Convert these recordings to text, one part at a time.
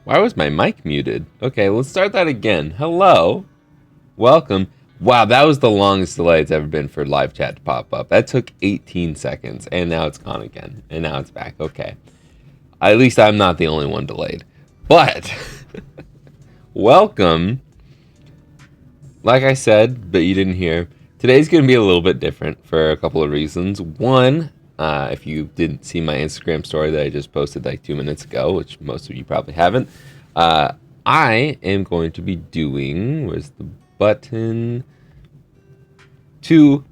Why was my mic muted? Okay, let's start that again. Hello. Welcome. Wow, that was the longest delay it's ever been for live chat to pop up. That took 18 seconds, and now it's gone again. And now it's back. Okay. At least I'm not the only one delayed. But, welcome. Like I said, but you didn't hear, today's going to be a little bit different for a couple of reasons. One, if you didn't see my Instagram story that I just posted like 2 minutes ago, which most of you probably haven't, I am going to be doing, where's the button, 2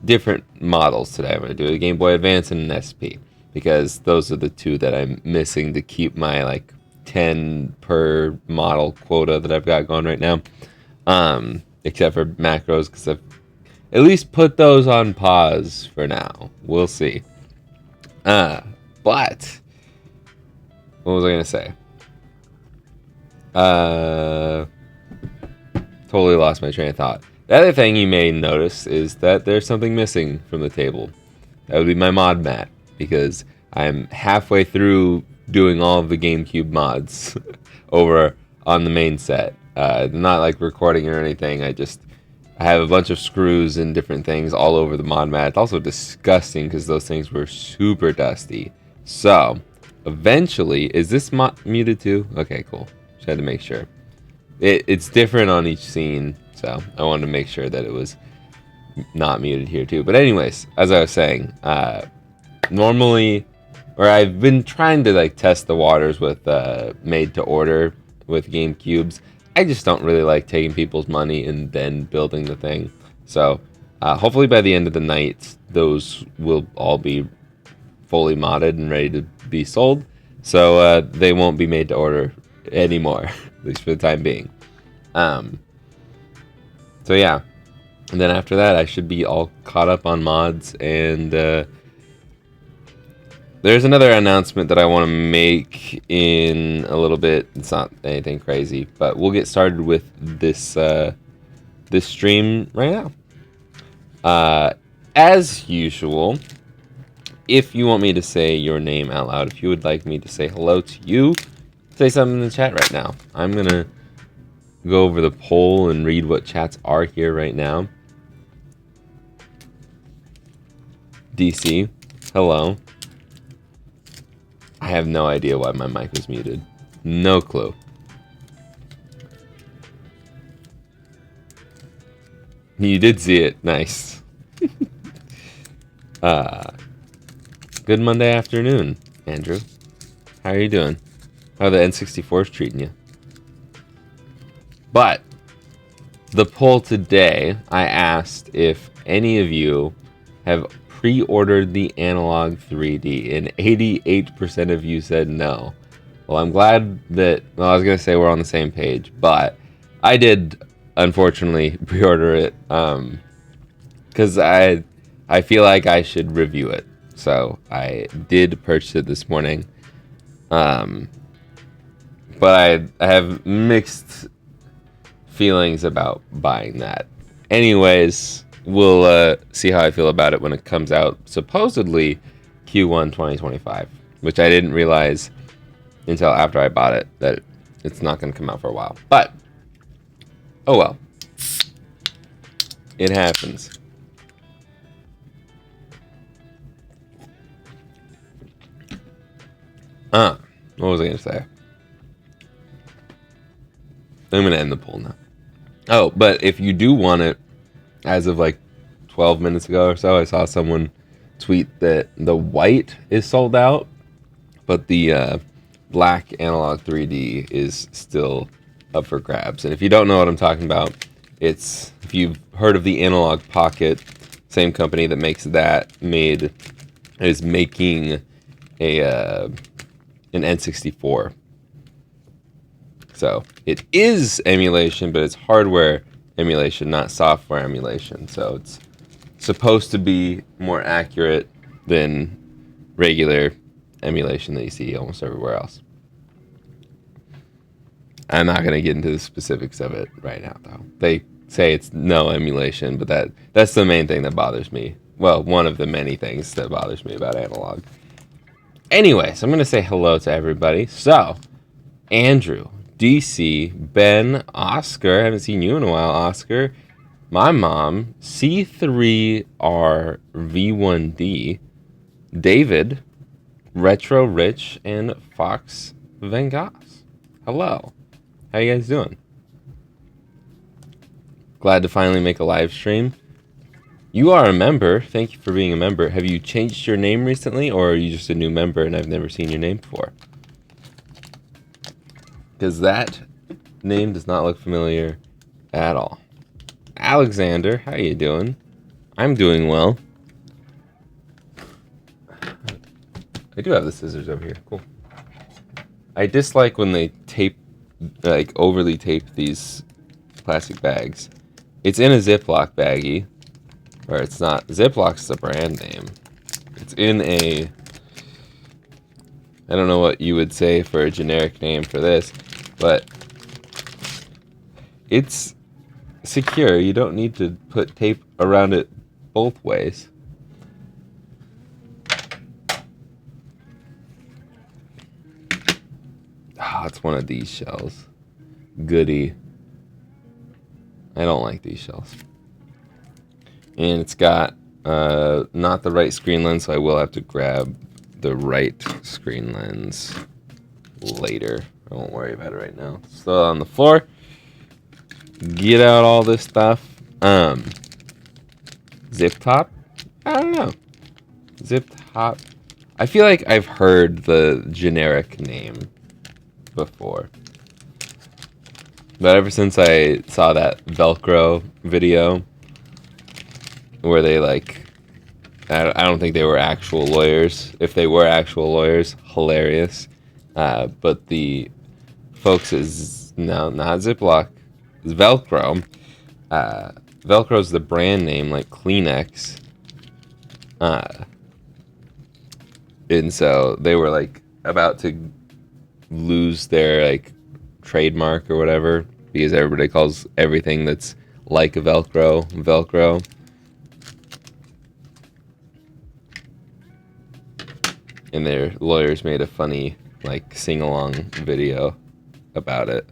different models today. I'm going to do a Game Boy Advance and an SP, because those are the 2 that I'm missing to keep my like 10 per model quota that I've got going right now. Except for macros, because I've at least put those on pause for now. We'll see. But what was I gonna say? Totally lost my train of thought. The other thing you may notice is that there's something missing from the table. That would be my mod mat, because I'm halfway through doing all of the GameCube mods over on the main set. Not like recording or anything. I have a bunch of screws and different things all over the mod mat. It's also disgusting because those things were super dusty. So, eventually, is this muted too? Okay, cool. Just had to make sure. It's different on each scene, so I wanted to make sure that it was not muted here too. But anyways, as I was saying, normally, or I've been trying to like test the waters with made to order with GameCubes. I just don't really like taking people's money and then building the thing. So hopefully by the end of the night, those will all be fully modded and ready to be sold. So they won't be made to order anymore, at least for the time being. So yeah. And then after that, I should be all caught up on mods. And there's another announcement that I want to make in a little bit. It's not anything crazy, but we'll get started with this this stream right now. As usual, if you want me to say your name out loud, if you would like me to say hello to you, say something in the chat right now. I'm going to go over the poll and read what chats are here right now. DC, hello. I have no idea why my mic was muted. No clue. You did see it. Nice. Good Monday afternoon, Andrew. How are you doing? How are the N64s treating you? But the poll today, I asked if any of you have pre-ordered the Analog 3D, and 88% of you said no. Well, I'm glad that, well, I was going to say we're on the same page, but I did, unfortunately, pre-order it, because I feel like I should review it. So I did purchase it this morning, but I have mixed feelings about buying that. Anyways, we'll see how I feel about it when it comes out, supposedly Q1 2025, which I didn't realize until after I bought it, that it's not going to come out for a while. But, oh well. It happens. What was I going to say? I'm going to end the poll now. Oh, but if you do want it, as of like 12 minutes ago or so, I saw someone tweet that the white is sold out, but the black Analog 3D is still up for grabs. And if you don't know what I'm talking about, it's, if you've heard of the Analog Pocket, same company that makes that is making an N64. So it is emulation, but it's hardware emulation, not software emulation. So it's supposed to be more accurate than regular emulation that you see almost everywhere else. I'm not going to get into the specifics of it right now, though. They say it's no emulation, but that's the main thing that bothers me. Well, one of the many things that bothers me about analog. Anyways, I'm going to say hello to everybody. So, Andrew, DC, Ben, Oscar. I haven't seen you in a while, Oscar. My mom, C3RV1D, David, Retro Rich, and Fox Van Goss. Hello. How you guys doing? Glad to finally make a live stream. You are a member. Thank you for being a member. Have you changed your name recently, or are you just a new member and I've never seen your name before? Because that name does not look familiar at all. Alexander, how you doing? I'm doing well. I do have the scissors over here. Cool. I dislike when they tape, like overly tape these plastic bags. It's in a Ziploc baggie, or it's not. Ziploc the brand name. It's in a, I don't know what you would say for a generic name for this, but it's secure. You don't need to put tape around it both ways. It's one of these shells. Goody. I don't like these shells. And it's got not the right screen lens, so I will have to grab the right screen lens later. I won't worry about it right now. Still on the floor. Get out all this stuff. Zip top? I don't know. Zip top. I feel like I've heard the generic name before. But ever since I saw that Velcro video where they like, I don't think they were actual lawyers. If they were actual lawyers, hilarious. But the folks is no, not Ziploc. It's Velcro. Velcro's the brand name, like Kleenex. And so they were like about to lose their like trademark or whatever because everybody calls everything that's like a Velcro. And their lawyers made a funny like sing-along video about it.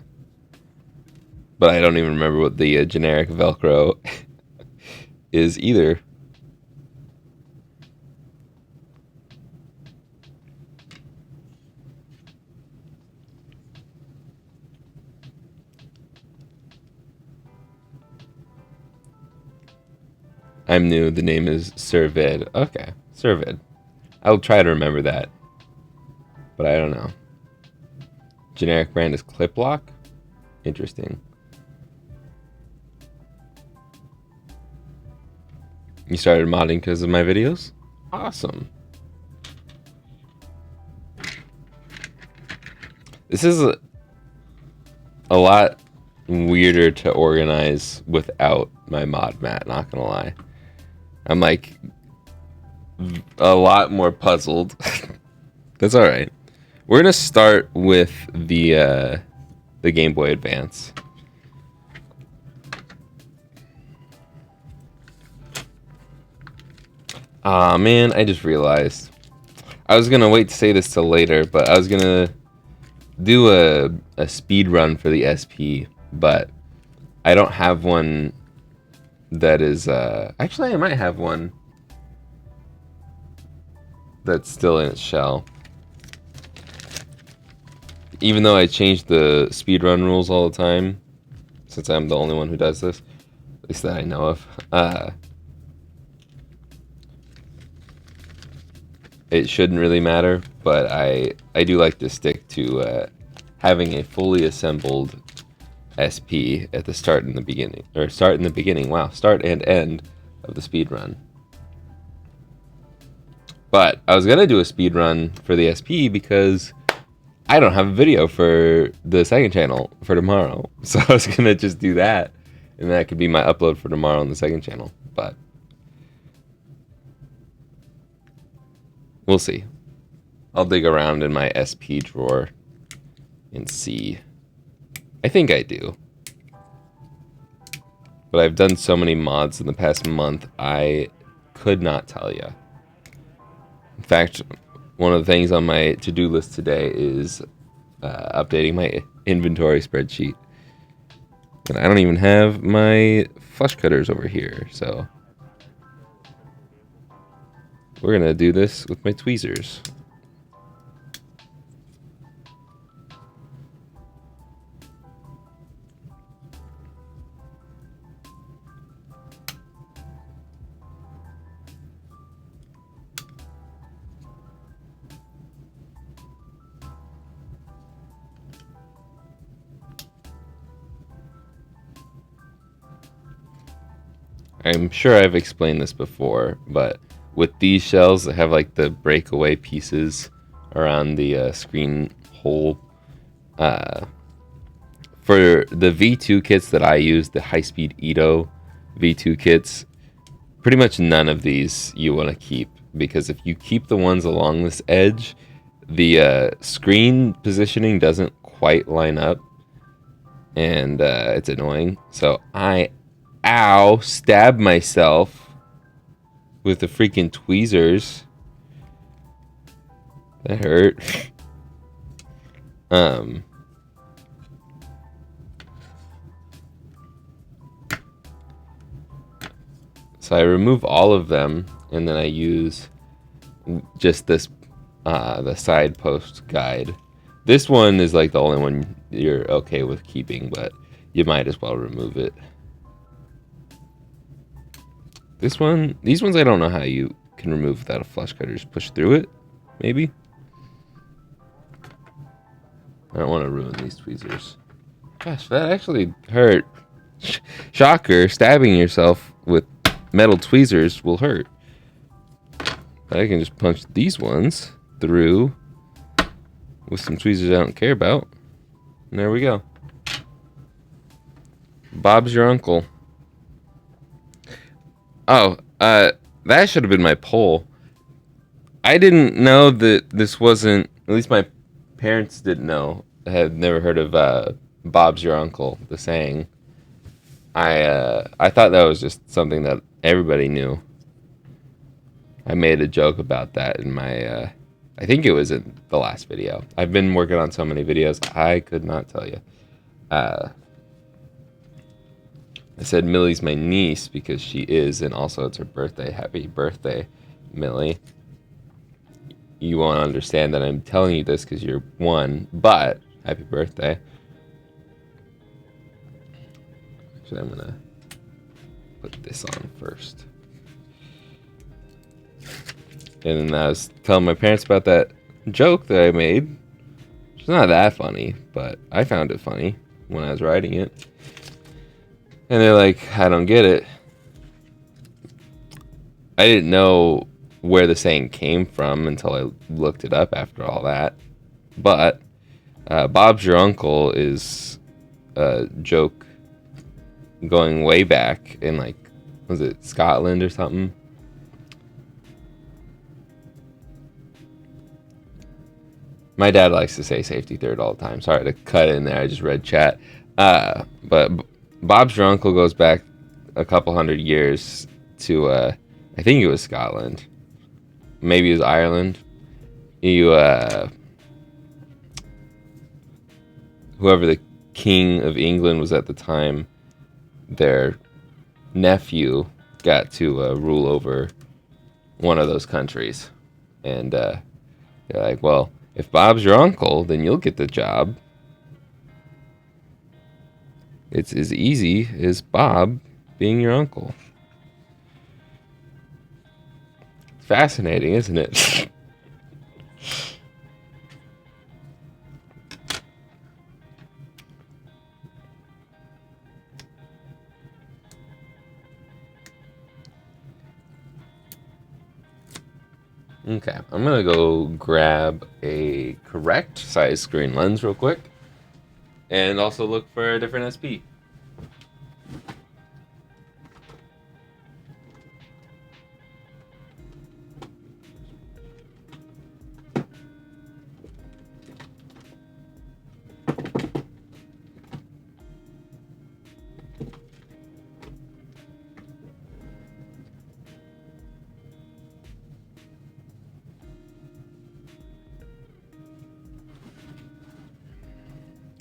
But I don't even remember what the generic Velcro is either. I'm new. The name is Servid. Okay, Servid. I'll try to remember that. But I don't know. Generic brand is Cliplock? Interesting. You started modding because of my videos? Awesome. This is a lot weirder to organize without my mod mat, not gonna lie. I'm like a lot more puzzled. That's alright. We're gonna start with the Game Boy Advance. Ah man, I just realized. I was gonna wait to say this till later, but I was gonna do a speed run for the SP, but I don't have one that is actually I might have one that's still in its shell. Even though I change the speedrun rules all the time, since I'm the only one who does this, at least that I know of, it shouldn't really matter, but I do like to stick to having a fully assembled SP at the start and the beginning, or start and end of the speedrun. But I was gonna do a speedrun for the SP because I don't have a video for the second channel for tomorrow. So I was gonna just do that, and that could be my upload for tomorrow on the second channel. But we'll see. I'll dig around in my SP drawer and see. I think I do. But I've done so many mods in the past month, I could not tell you. In fact, one of the things on my to-do list today is updating my inventory spreadsheet. And I don't even have my flush cutters over here, so we're gonna do this with my tweezers. I'm sure I've explained this before, but with these shells that have like the breakaway pieces around the screen hole, uh, for the V2 kits that I use, the high-speed Ito V2 kits, pretty much none of these you want to keep, because if you keep the ones along this edge, the screen positioning doesn't quite line up, and it's annoying. So stabbed myself with the freaking tweezers. That hurt. So I remove all of them, and then I use just this, the side post guide. This one is like the only one you're okay with keeping, but you might as well remove it. These ones, I don't know how you can remove without a flush cutter. Just push through it, maybe? I don't want to ruin these tweezers. Gosh, that actually hurt. Shocker, stabbing yourself with metal tweezers will hurt. But I can just punch these ones through with some tweezers I don't care about. And there we go. Bob's your uncle. Oh, that should have been my poll. I didn't know that this wasn't, at least my parents didn't know. I had never heard of Bob's your uncle, the saying. I thought that was just something that everybody knew. I made a joke about that in my, I think it was in the last video. I've been working on so many videos, I could not tell you. I said Millie's my niece because she is, and also it's her birthday. Happy birthday, Millie. You won't understand that I'm telling you this because you're one, but happy birthday. Actually, I'm gonna put this on first. And then I was telling my parents about that joke that I made. It's not that funny, but I found it funny when I was writing it. And they're like, I don't get it. I didn't know where the saying came from until I looked it up after all that. But Bob's your uncle is a joke going way back in, like, was it Scotland or something? My dad likes to say safety third all the time. Sorry to cut in there. I just read chat. But Bob's your uncle goes back a couple hundred years to, I think it was Scotland. Maybe it was Ireland. Whoever the king of England was at the time, their nephew got to rule over one of those countries. And they're like, well, if Bob's your uncle, then you'll get the job. It's as easy as Bob being your uncle. Fascinating, isn't it? Okay, I'm gonna go grab a correct size screen lens real quick, and also look for a different SP.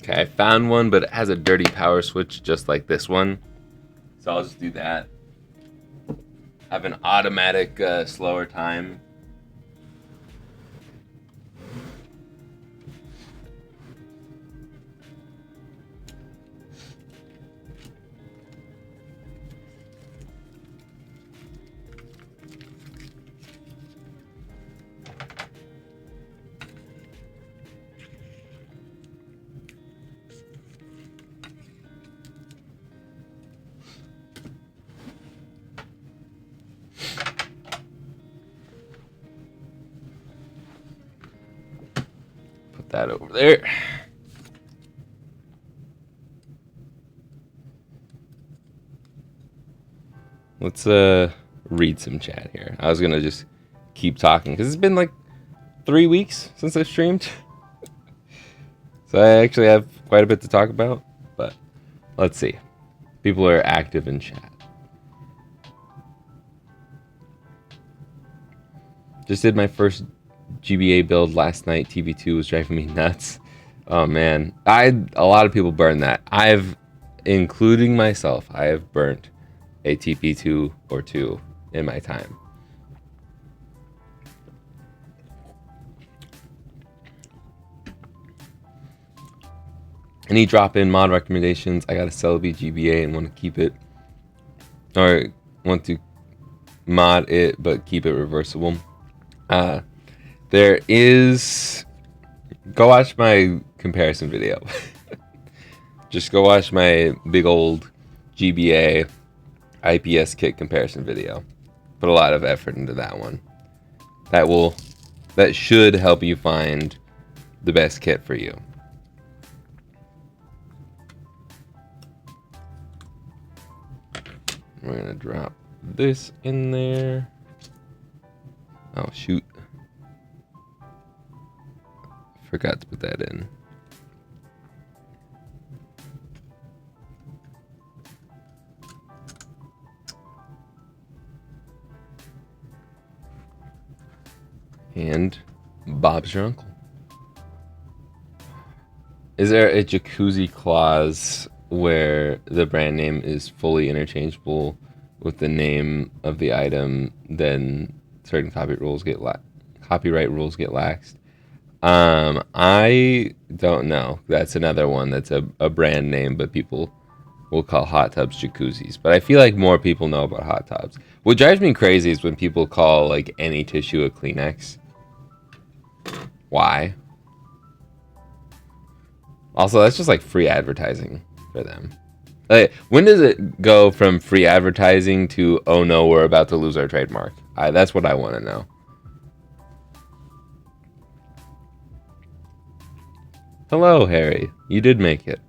Okay, I found one, but it has a dirty power switch just like this one. So I'll just do that. I have an automatic slower time. That over there. Let's read some chat here. I was gonna just keep talking because it's been like 3 weeks since I've streamed, so I actually have quite a bit to talk about. But let's see. People are active in chat. Just did my first GBA build last night. TV2 was driving me nuts. Oh man, a lot of people burn that. Including myself, I have burnt a TP2 or 2 in my time. Any drop-in mod recommendations? I got a Celebi GBA and want to keep it, or want to mod it but keep it reversible. There is. Go watch my comparison video. Just go watch my big old GBA IPS kit comparison video. Put a lot of effort into that one. That should help you find the best kit for you. We're gonna drop this in there. Oh shoot. Forgot to put that in. And Bob's your uncle. Is there a jacuzzi clause where the brand name is fully interchangeable with the name of the item, then certain copyright rules get laxed? I don't know. That's another one that's a brand name, but people will call hot tubs jacuzzis. But I feel like more people know about hot tubs. What drives me crazy is when people call like any tissue a Kleenex. Why? Also, that's just like free advertising for them. Like, when does it go from free advertising to, oh no, we're about to lose our trademark? That's what I want to know. Hello, Harry. You did make it.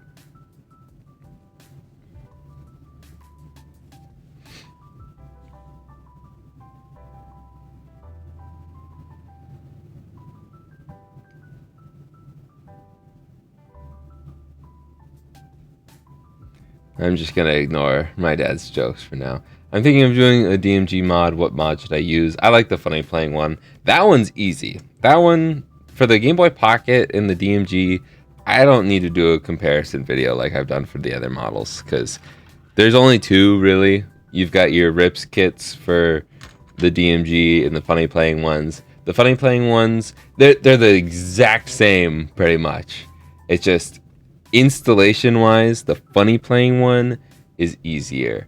I'm just going to ignore my dad's jokes for now. I'm thinking of doing a DMG mod. What mod should I use? I like the funny playing one. That one's easy. That one, for the Game Boy Pocket and the DMG, I don't need to do a comparison video like I've done for the other models, because there's only 2, really. You've got your Rips kits for the DMG and the funny playing ones. The funny playing ones, they're the exact same, pretty much. It's just, installation-wise, the funny playing one is easier,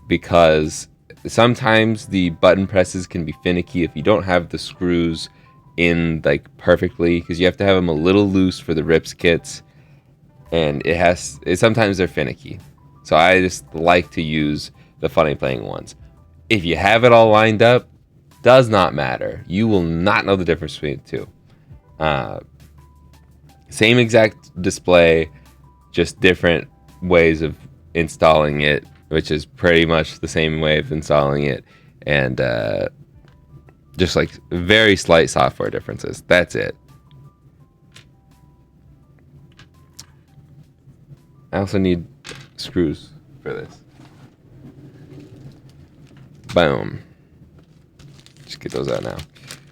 because sometimes the button presses can be finicky if you don't have the screws in like perfectly, because you have to have them a little loose for the Rips kits, and sometimes they're finicky. So I just like to use the funny playing ones. If you have it all lined up, does not matter. You will not know the difference between the two. Same exact display, just different ways of installing it, which is pretty much the same way of installing it, and just like very slight software differences. That's it. I also need screws for this. Boom. Just get those out now,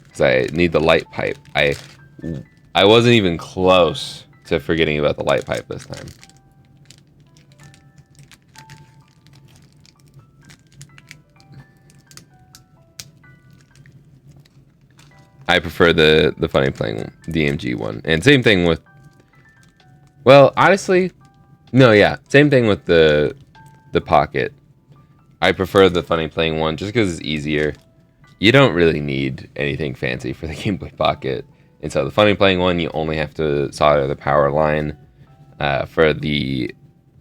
because I need the light pipe. I wasn't even close to forgetting about the light pipe this time. I prefer the funny playing DMG one. And same thing with, well, honestly, no, yeah, same thing with the Pocket. I prefer the funny playing one just because it's easier. You don't really need anything fancy for the Game Boy Pocket. And so the funny playing one, you only have to solder the power line. For the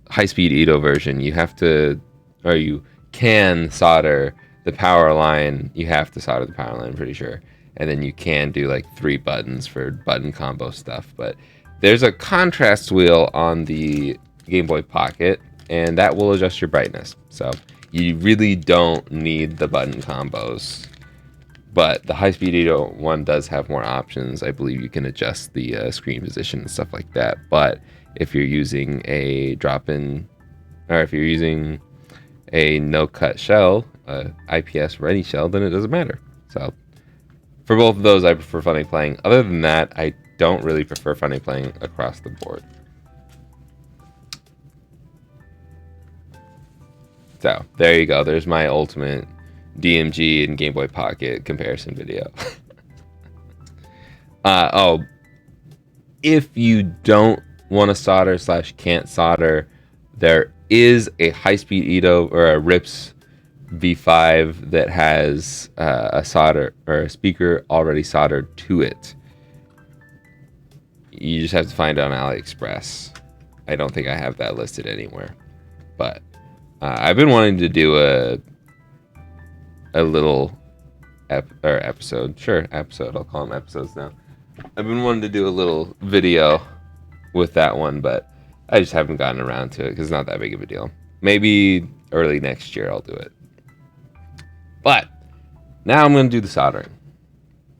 high-speed Edo version, you have to, or you can solder the power line. You have to solder the power line, I'm pretty sure. And then you can do like 3 buttons for button combo stuff. But there's a contrast wheel on the Game Boy Pocket, and that will adjust your brightness. So you really don't need the button combos. But the high-speed Edo one does have more options. I believe you can adjust the screen position and stuff like that. But if you're using a drop-in, or if you're using a no-cut shell, IPS ready shell, then it doesn't matter. So for both of those, I prefer funny playing. Other than that, I don't really prefer funny playing across the board. So there you go. There's my ultimate DMG and Game Boy Pocket comparison video. Oh, if you don't want to solder / can't solder, there is a high-speed Edo or a Rips V5 that has a solder or a speaker already soldered to it. You just have to find it on AliExpress. I don't think I have that listed anywhere, but I've been wanting to do a little episode. Sure, episode. I'll call them episodes now. I've been wanting to do a little video with that one, but I just haven't gotten around to it because it's not that big of a deal. Maybe early next year I'll do it. But now I'm going to do the soldering.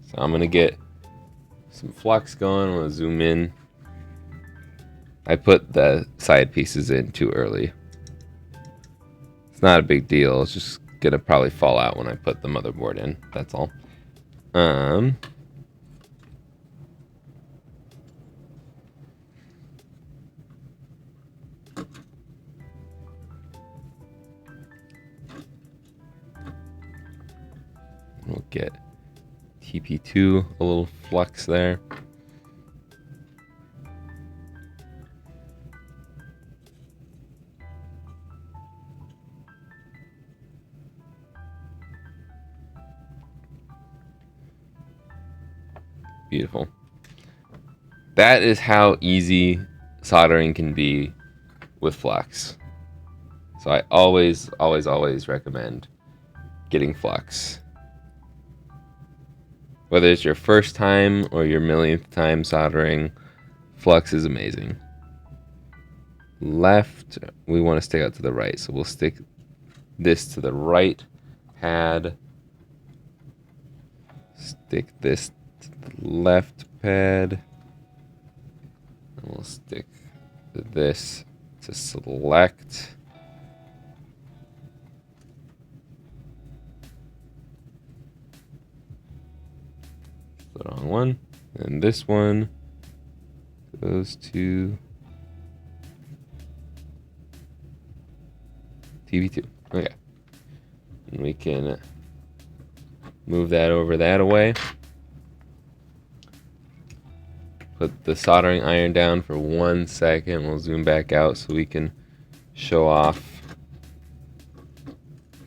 So I'm going to get some flux going. I'm going to zoom in. I put the side pieces in too early. It's not a big deal. It's just going to probably fall out when I put the motherboard in. That's all. We'll get TP2, a little flux there. Beautiful. That is how easy soldering can be with flux. So I always recommend getting flux. Whether it's your first time or your millionth time soldering, flux is amazing. Left, we want to stick out to the right, so we'll stick this to the right pad. Stick this to the left pad. And we'll stick this to select. The wrong one. And this one goes to TV2. Okay. And we can move that over that away. Put the soldering iron down for 1 second. We'll zoom back out so we can show off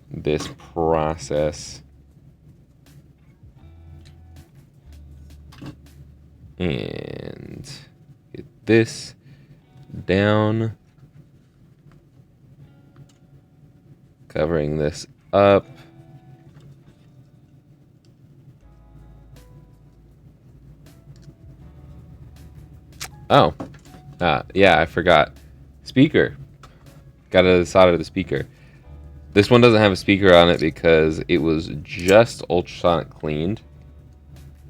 this process. And get this down, covering this up. Oh, yeah, I forgot. Speaker. Gotta solder the speaker. This one doesn't have a speaker on it because it was just ultrasonic cleaned.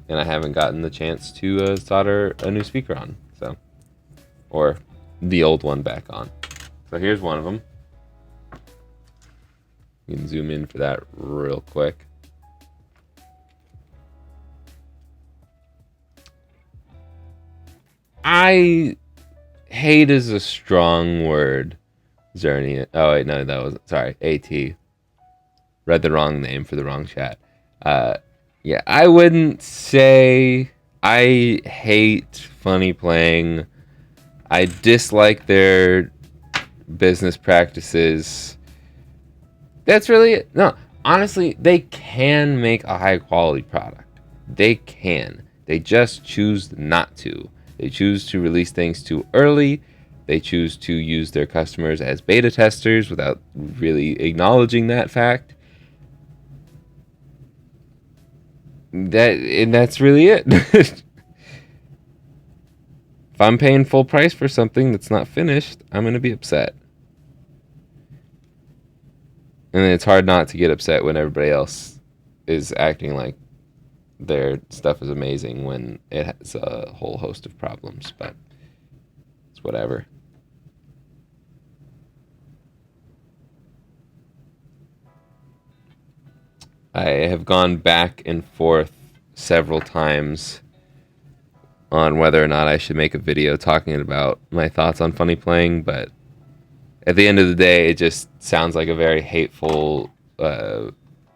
And I haven't gotten the chance to solder a new speaker on, so, or the old one back on. So here's one of them. You can zoom in for that real quick. I hate is a strong word. Zerny. Oh wait, no, that was sorry. At. Read the wrong name for the wrong chat. Yeah, I wouldn't say I hate Funny Playing. I dislike their business practices. That's really it. No, honestly, they can make a high quality product. They can. They just choose not to. They choose to release things too early. They choose to use their customers as beta testers without really acknowledging that fact. That's really it. If I'm paying full price for something that's not finished, I'm gonna be upset. And it's hard not to get upset when everybody else is acting like their stuff is amazing when it has a whole host of problems, but it's whatever. I have gone back and forth several times on whether or not I should make a video talking about my thoughts on Funny Playing, but at the end of the day, it just sounds like a very hateful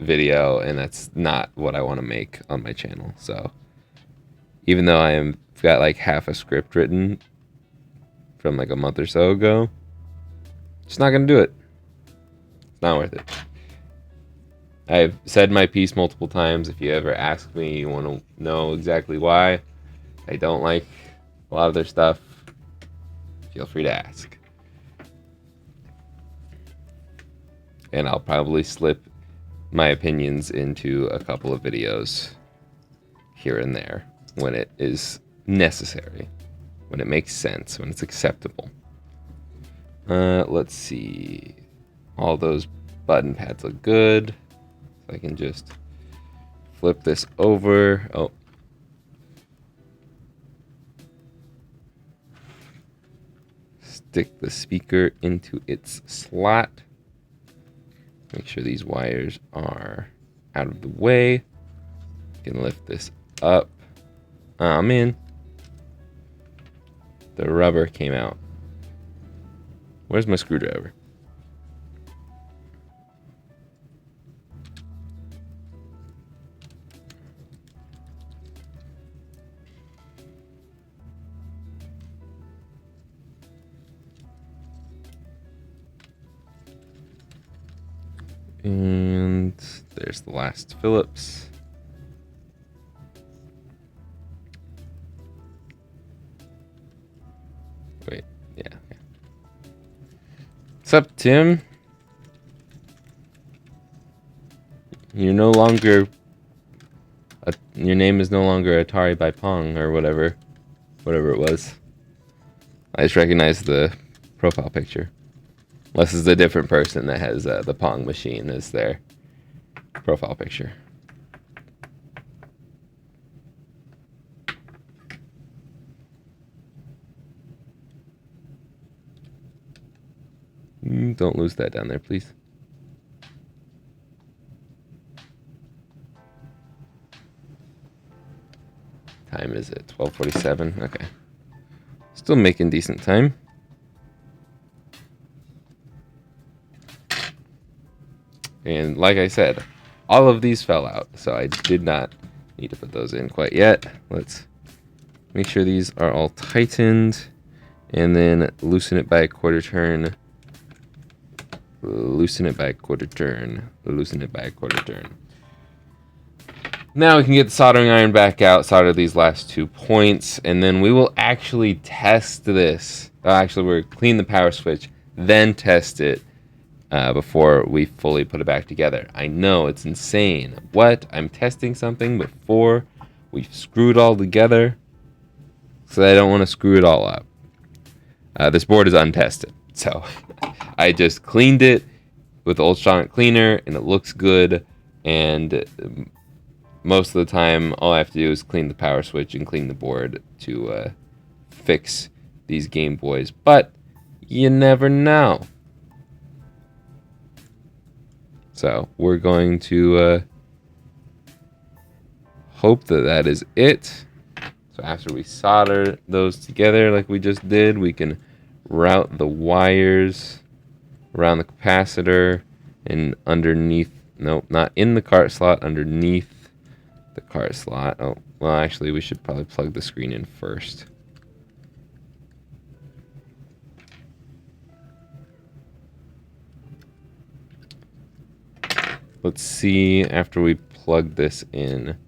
video, and that's not what I want to make on my channel. So even though I've got like half a script written from like a month or so ago, just not gonna do it. It's not worth it. I've said my piece multiple times. If you ever ask me, you want to know exactly why I don't like a lot of their stuff, feel free to ask. And I'll probably slip my opinions into a couple of videos here and there when it is necessary, when it makes sense, when it's acceptable. Let's see. All those button pads look good. So I can just flip this over. Oh. Stick the speaker into its slot. Make sure these wires are out of the way. You can lift this up. Oh man. The rubber came out. Where's my screwdriver? And there's the last Phillips. Wait, yeah. What's up, Tim? You're no longer... your name is no longer Atari by Pong, or whatever it was. I just recognize the profile picture. Unless it's a different person that has the Pong machine as their profile picture. Don't lose that down there, please. Time is it? 12:47. Okay. Still making decent time. And like I said, all of these fell out, so I did not need to put those in quite yet. Let's make sure these are all tightened, and then loosen it by a quarter turn. Loosen it by a quarter turn. Loosen it by a quarter turn. Now we can get the soldering iron back out, solder these last 2 points, and then we will actually test this. Actually, we'll clean the power switch, then test it. Before we fully put it back together. I know, it's insane. What? I'm testing something before we've screwed all together? So I don't want to screw it all up. This board is untested. So I just cleaned it with the ultrasonic cleaner, and it looks good. And most of the time, all I have to do is clean the power switch and clean the board to fix these Game Boys. But you never know. So we're going to hope that is it. So So after we solder those together like we just did, we can route the wires around the capacitor and underneath, no, not in the cart slot, underneath the cart slot. Oh, well, actually, we should probably plug the screen in first. Let's see, after we plug this in,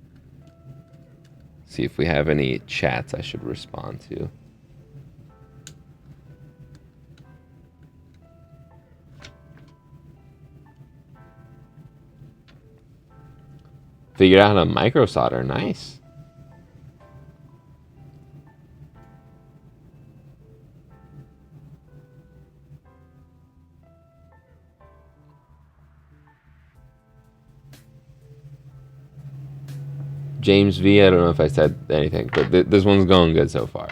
see if we have any chats I should respond to. Figured out how to micro solder. Nice. James V, I don't know if I said anything, but this one's going good so far.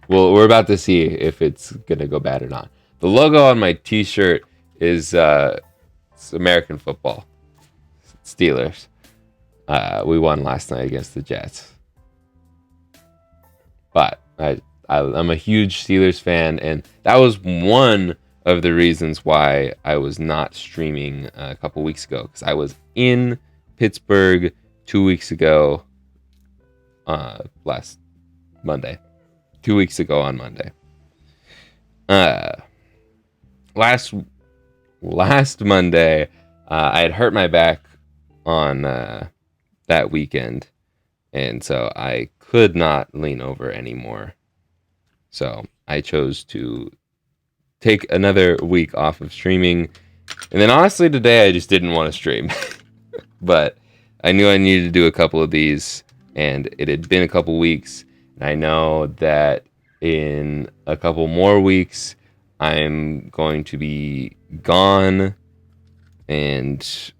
Well, we're about to see if it's going to go bad or not. The logo on my t-shirt is American football. Steelers. We won last night against the Jets. But I'm a huge Steelers fan, and that was one of the reasons why I was not streaming a couple weeks ago, because I was in Pittsburgh 2 weeks ago, last Monday. 2 weeks ago on Monday. Last Monday, I had hurt my back on that weekend, and so I could not lean over anymore. So I chose to take another week off of streaming, and then honestly today I just didn't want to stream. But I knew I needed to do a couple of these, and it had been a couple weeks, and I know that in a couple more weeks I'm going to be gone, and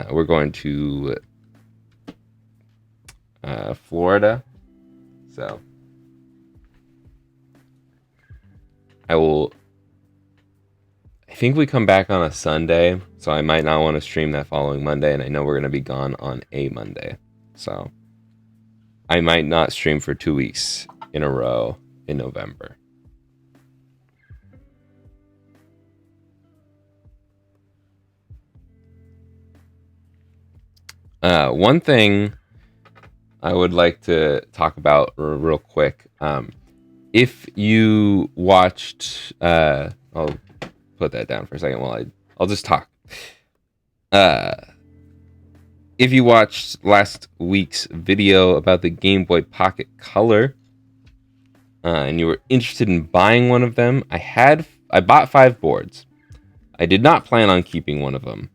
we're going to Florida. So I think we come back on a Sunday, so I might not want to stream that following Monday, and I know we're going to be gone on a Monday. So I might not stream for 2 weeks in a row in November. One thing I would like to talk about real quick. If you watched, I'll put that down for a second while I'll just talk. If you watched last week's video about the Game Boy Pocket Color, and you were interested in buying one of them, I bought 5 boards. I did not plan on keeping one of them.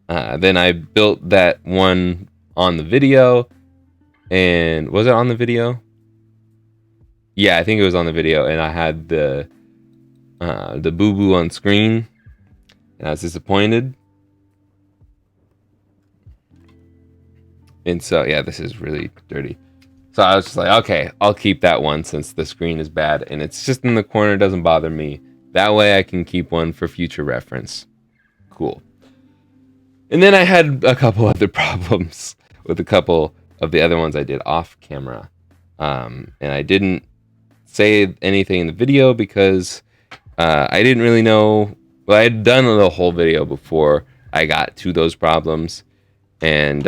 Then I built that one on the video, and was it on the video? Yeah, I think it was on the video, and I had the boo-boo on screen, and I was disappointed. And so, yeah, this is really dirty. So I was just like, okay, I'll keep that one since the screen is bad, and it's just in the corner, doesn't bother me. That way I can keep one for future reference. Cool. And then I had a couple other problems with a couple of the other ones I did off camera. And I didn't say anything in the video because I didn't really know. Well, I had done the whole video before I got to those problems. And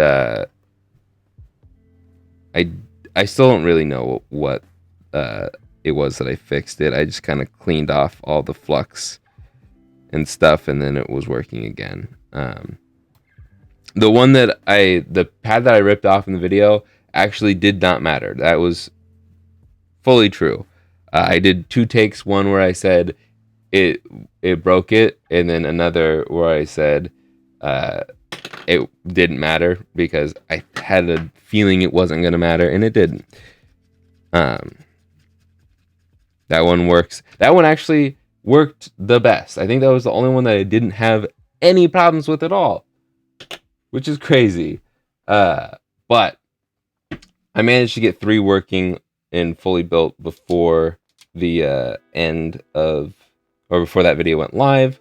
I still don't really know what it was that I fixed it. I just kind of cleaned off all the flux and stuff, and then it was working again. The pad that I ripped off in the video actually did not matter. That was fully true. I did 2 takes, one where I said it broke it, and then another where I said it didn't matter because I had a feeling it wasn't going to matter, and it didn't. That one works. That one actually worked the best. I think that was the only one that I didn't have any problems with at all, which is crazy. But I managed to get 3 working and fully built before the end of, or before that video went live,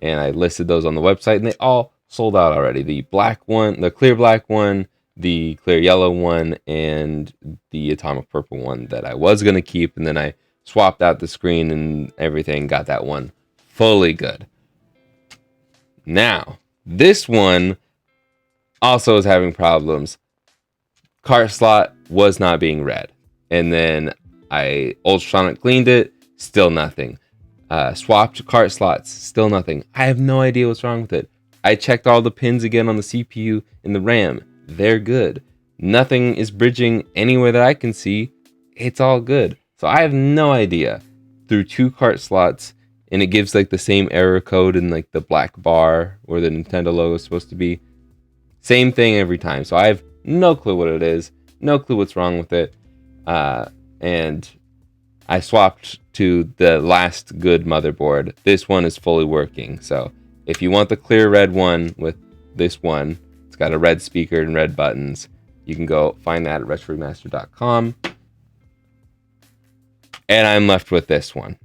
and I listed those on the website, and they all sold out already. The black one, the clear black one, the clear yellow one and the atomic purple one that I was going to keep, and then I swapped out the screen and everything, got that one fully good. Now, this one also is having problems. Cart slot was not being read. And then I ultrasonic cleaned it, still nothing. Swapped cart slots, still nothing. I have no idea what's wrong with it. I checked all the pins again on the CPU and the RAM. They're good. Nothing is bridging anywhere that I can see. It's all good. So I have no idea. Through 2 cart slots, and it gives like the same error code in like the black bar where the Nintendo logo is supposed to be. Same thing every time. So I have no clue what it is. No clue what's wrong with it. And I swapped to the last good motherboard. This one is fully working. So if you want the clear red one with this one, it's got a red speaker and red buttons. You can go find that at retroremaster.com. And I'm left with this one.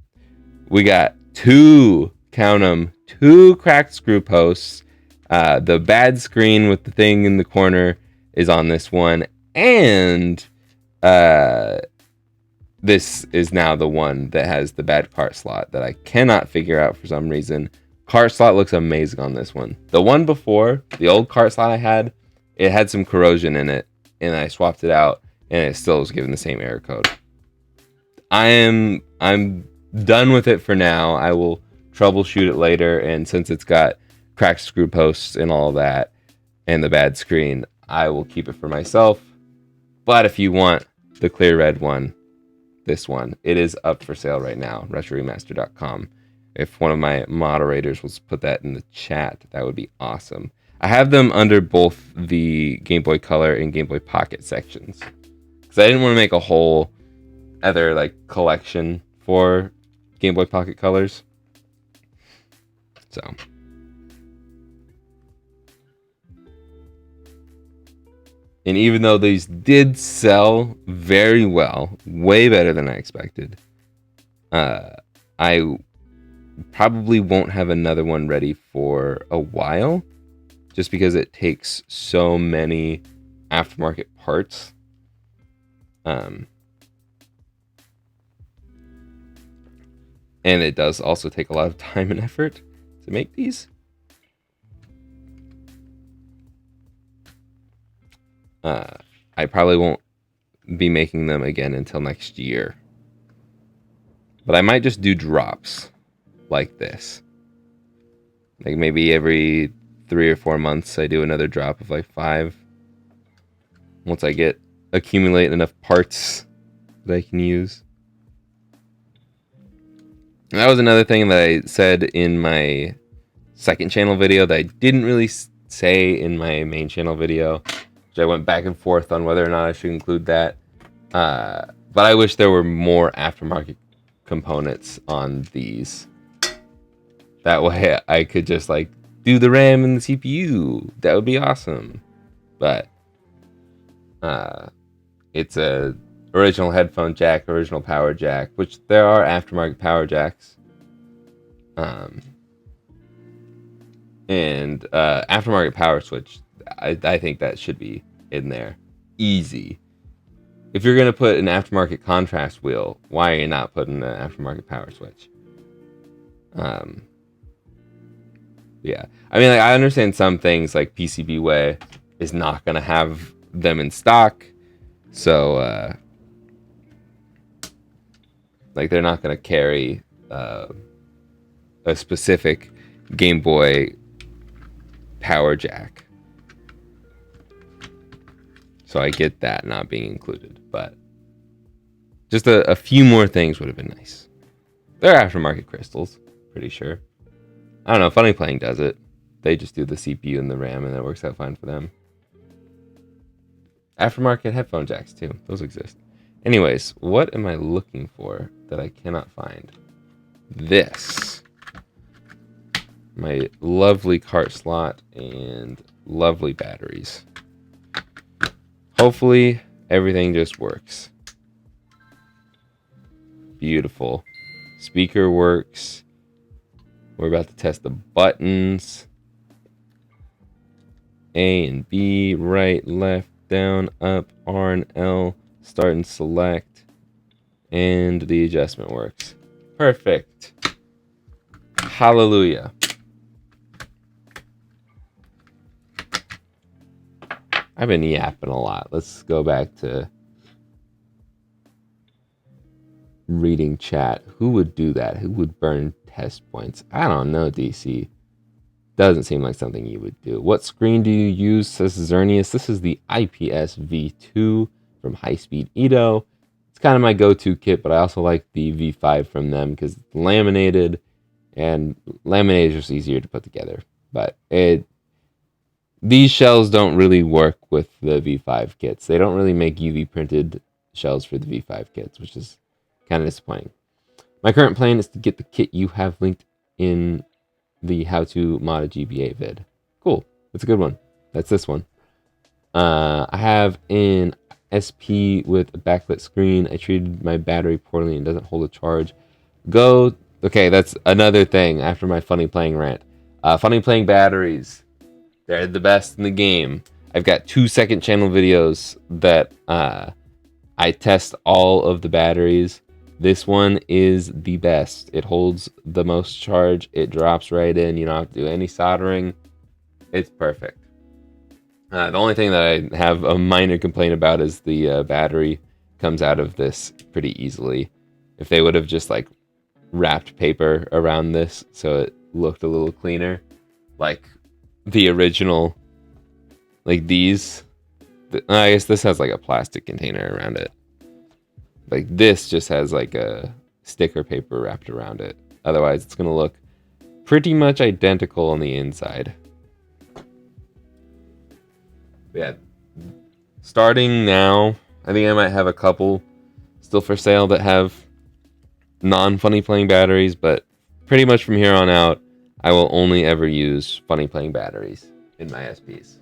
We got 2, count them, 2 cracked screw posts. The bad screen with the thing in the corner is on this one. And this is now the one that has the bad cart slot that I cannot figure out for some reason. Cart slot looks amazing on this one. The one before, the old cart slot I had, it had some corrosion in it. And I swapped it out, and it still was giving the same error code. I'm done with it for now. I will troubleshoot it later, and since it's got cracked screw posts and all of that, and the bad screen, I will keep it for myself. But if you want the clear red one, this one, it is up for sale right now, retroremaster.com. If one of my moderators will put that in the chat, that would be awesome. I have them under both the Game Boy Color and Game Boy Pocket sections, because I didn't want to make a whole other like collection for Game Boy Pocket Colors. So and even though these did sell very well, way better than I expected, I probably won't have another one ready for a while, just because it takes so many aftermarket parts. And it does also take a lot of time and effort to make these. I probably won't be making them again until next year. But I might just do drops like this. Like maybe every 3 or 4 months I do another drop of like 5. Once I accumulate enough parts that I can use. And that was another thing that I said in my second channel video that I didn't really say in my main channel video, which I went back and forth on whether or not I should include that. But I wish there were more aftermarket components on these. That way I could just like do the RAM and the CPU. That would be awesome. But it's a original headphone jack, original power jack, which there are aftermarket power jacks. And aftermarket power switch, I think that should be in there. Easy. If you're going to put an aftermarket contrast wheel, why are you not putting an aftermarket power switch? Yeah. I mean, like, I understand some things like PCBWay is not going to have them in stock. So, like, they're not going to carry a specific Game Boy power jack. So I get that not being included. But just a few more things would have been nice. They're aftermarket crystals, pretty sure. I don't know, Funny Playing does it. They just do the CPU and the RAM, and that works out fine for them. Aftermarket headphone jacks, too. Those exist. Anyways, what am I looking for that I cannot find? This. My lovely cart slot and lovely batteries. Hopefully, everything just works. Beautiful. Speaker works. We're about to test the buttons. A and B, right, left, down, up, R and L, start and select, and the adjustment works. Perfect. Hallelujah. I've been yapping a lot. Let's go back to reading chat. Who would do that? Who would burn test points? I don't know, DC. Doesn't seem like something you would do. What screen do you use, says Xerneas? This is the IPS V2 from High Speed Edo. It's kind of my go-to kit, but I also like the V5 from them because it's laminated, and laminated is just easier to put together. But these shells don't really work with the V5 kits. They don't really make UV printed shells for the V5 kits, which is kind of disappointing. My current plan is to get the kit you have linked in the how to mod a GBA vid. Cool. That's a good one. That's this one. I have an SP with a backlit screen. I treated my battery poorly and doesn't hold a charge. Okay, that's another thing after my funny playing rant. Funny playing batteries. They're the best in the game. I've got 2 second channel videos that I test all of the batteries. This one is the best. It holds the most charge. It drops right in. You don't have to do any soldering. It's perfect. The only thing that I have a minor complaint about is the battery comes out of this pretty easily. If they would have just like wrapped paper around this so it looked a little cleaner, like the original, like these. I guess this has like a plastic container around it. Like this just has like a sticker paper wrapped around it. Otherwise, it's going to look pretty much identical on the inside. Yeah. Starting now, I think I might have a couple still for sale that have non-funny playing batteries, but pretty much from here on out, I will only ever use funny playing batteries in my SPs.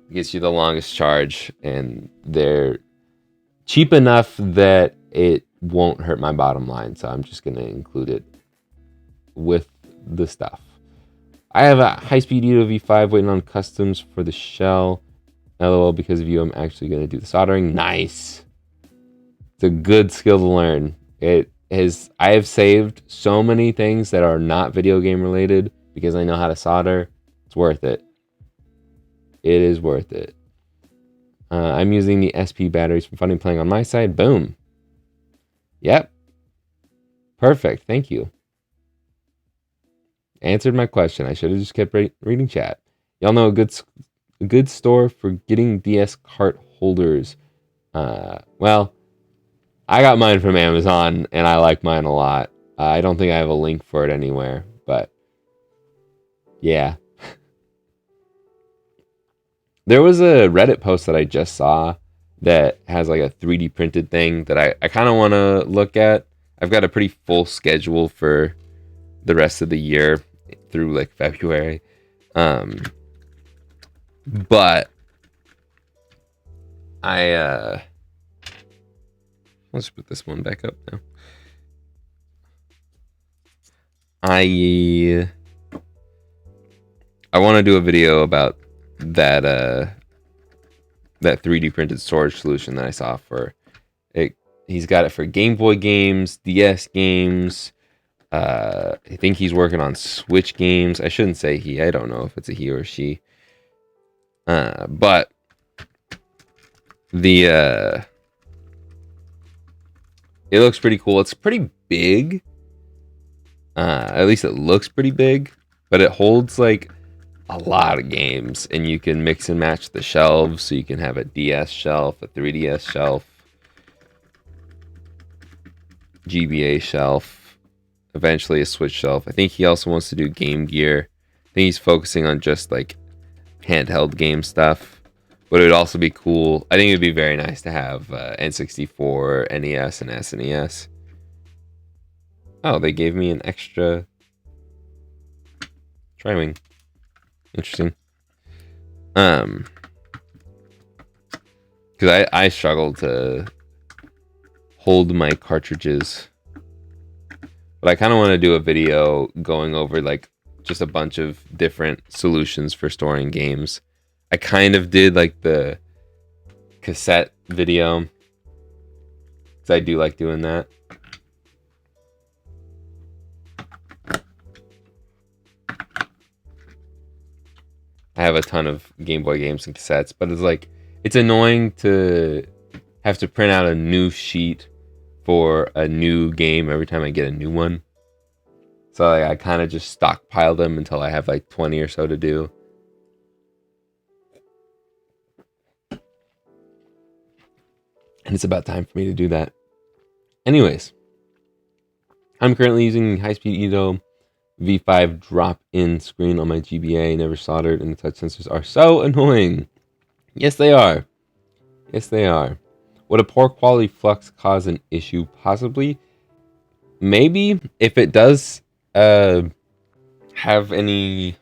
It gets you the longest charge, and they're cheap enough that it won't hurt my bottom line, so I'm just going to include it with the stuff. I have a high-speed Edo V5 waiting on customs for the shell. LOL, because of you, I'm actually going to do the soldering. Nice! It's a good skill to learn. I have saved so many things that are not video game related because I know how to solder. It's worth it. It is worth it. I'm using the SP batteries from Funny Playing on my side. Boom. Yep. Perfect. Thank you. Answered my question. I should have just kept reading chat. Y'all know a good store for getting DS cart holders. Well, I got mine from Amazon, and I like mine a lot. I don't think I have a link for it anywhere, but yeah. There was a Reddit post that I just saw that has like a 3D printed thing that I kind of want to look at. I've got a pretty full schedule for the rest of the year through like February. But let's put this one back up now. I want to do a video about that 3D printed storage solution that I saw for it. He's got it for Game Boy games, DS games. I think he's working on Switch games. I shouldn't say he. I don't know if it's a he or she. But it looks pretty cool. It's pretty big. At least it looks pretty big, but it holds like a lot of games, and you can mix and match the shelves, so you can have a DS shelf, a 3DS shelf, GBA shelf, eventually a Switch shelf. I think he also wants to do Game Gear. I think he's focusing on just like handheld game stuff, but it would also be cool. I think it would be very nice to have N64, NES, and SNES. Oh, they gave me an extra Tri-Wing. Interesting. Because I struggle to hold my cartridges, but I kind of want to do a video going over like just a bunch of different solutions for storing games. I kind of did like the cassette video, because I do like doing that. I have a ton of Game Boy games and cassettes, but it's like, it's annoying to have to print out a new sheet for a new game every time I get a new one. So like, I kind of just stockpile them until I have like 20 or so to do. And it's about time for me to do that. Anyways, I'm currently using high-speed Edo V5 drop-in screen on my GBA, never soldered, and the touch sensors are so annoying. Yes, they are. Yes, they are. Would a poor quality flux cause an issue? Possibly. Maybe. If it does have any...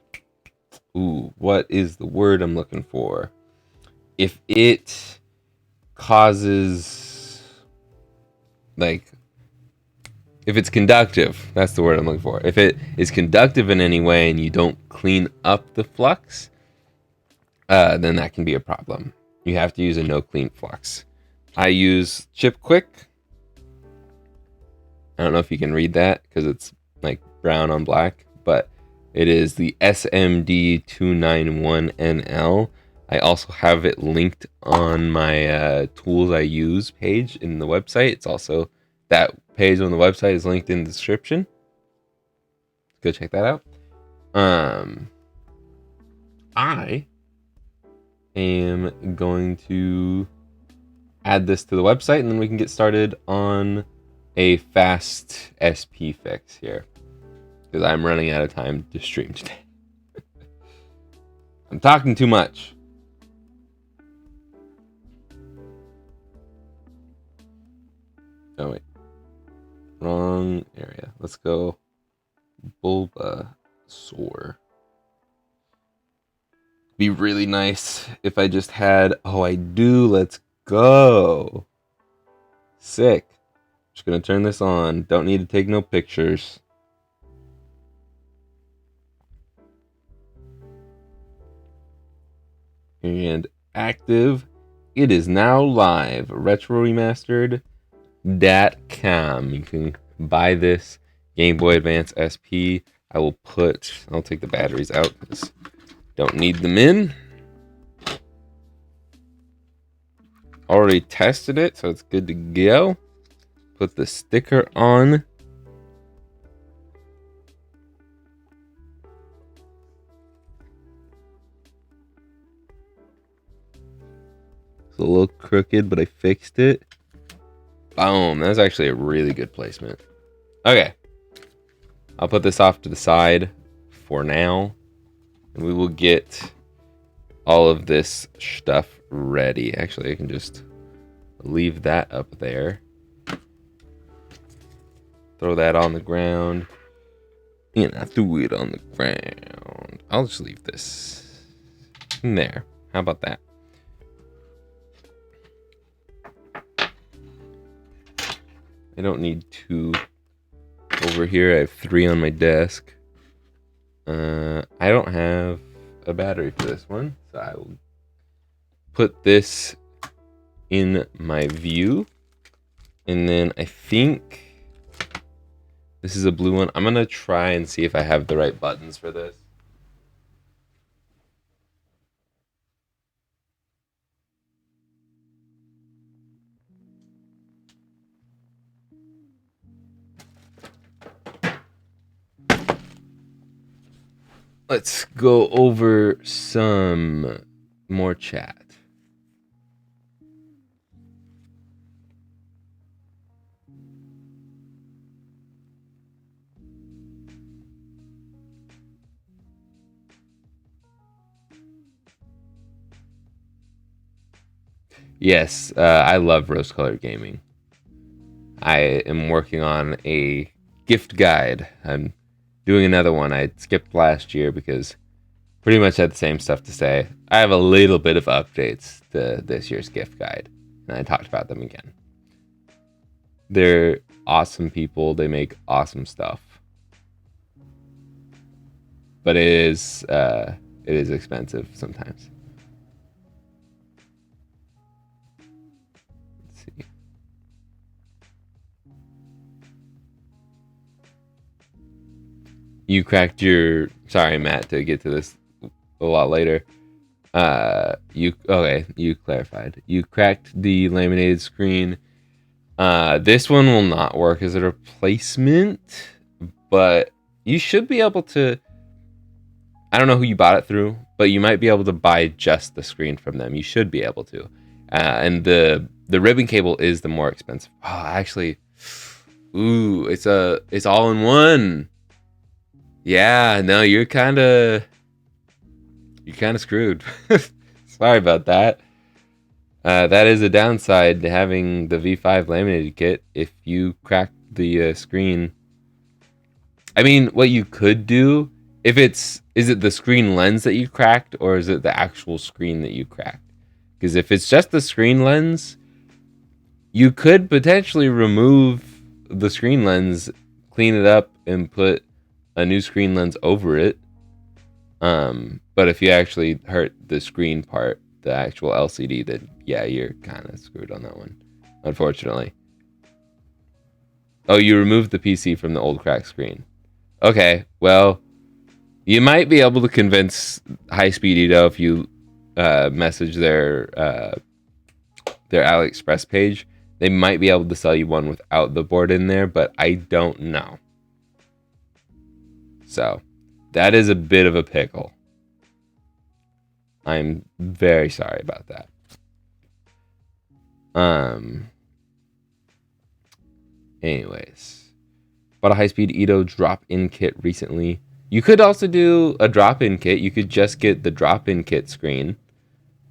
Ooh, what is the word I'm looking for? If it causes... Like... If it's conductive, that's the word I'm looking for. If it is conductive in any way and you don't clean up the flux, then that can be a problem. You have to use a no clean flux. I use Chip Quick. I don't know if you can read that because it's like brown on black, but it is the SMD291NL. I also have it linked on my tools I use page in the website. It's also that page on the website is linked in the description. Go check that out. I am going to add this to the website, and then we can get started on a fast SP fix here, because I'm running out of time to stream today. I'm talking too much. Oh wait, wrong area. Let's go Bulbasaur. Be really nice if I just had... Oh, I do. Let's go. Sick. Just gonna turn this on. Don't need to take no pictures. And active. It is now live. RetroRemastered.com. You can buy this Game Boy Advance SP. I'll take the batteries out because don't need them in. Already tested it, so it's good to go. Put the sticker on. It's a little crooked, but I fixed it. Boom. That's actually a really good placement. Okay. I'll put this off to the side for now. And we will get all of this stuff ready. Actually, I can just leave that up there. Throw that on the ground. And I threw it on the ground. I'll just leave this in there. How about that? I don't need two over here. I have 3 on my desk. I don't have a battery for this one, so I will put this in my view. And then I think this is a blue one. I'm gonna try and see if I have the right buttons for this. Let's go over some more chat. Yes, I love rose-colored gaming. I am working on a gift guide. I'm doing another one. I skipped last year because pretty much had the same stuff to say. I have a little bit of updates to this year's gift guide, and I talked about them again. They're awesome people. They make awesome stuff. But it is expensive sometimes. you cracked your. Sorry, Matt, to get to this a lot later. You clarified. You cracked the laminated screen. This one will not work as a replacement, but you should be able to. I don't know who you bought it through, but you might be able to buy just the screen from them. You should be able to. And the ribbon cable is the more expensive. Oh, actually, it's all in one. Yeah, no, you're kind of screwed. Sorry about that. That is a downside to having the V5 laminated kit. If you crack the screen, I mean, what you could do, is it the screen lens that you cracked, or is it the actual screen that you cracked? Because if it's just the screen lens, you could potentially remove the screen lens, clean it up, and put a new screen lens over it. But if you actually hurt the screen part, the actual LCD, then yeah, you're kind of screwed on that one, unfortunately. Oh, you removed the PC from the old cracked screen. Okay, well, you might be able to convince High Speed Edo if you message their AliExpress page. They might be able to sell you one without the board in there, but I don't know. So that is a bit of a pickle. I'm very sorry about that. Anyways, bought a high-speed Edo drop-in kit recently. You could also do a drop-in kit. You could just get the drop-in kit screen,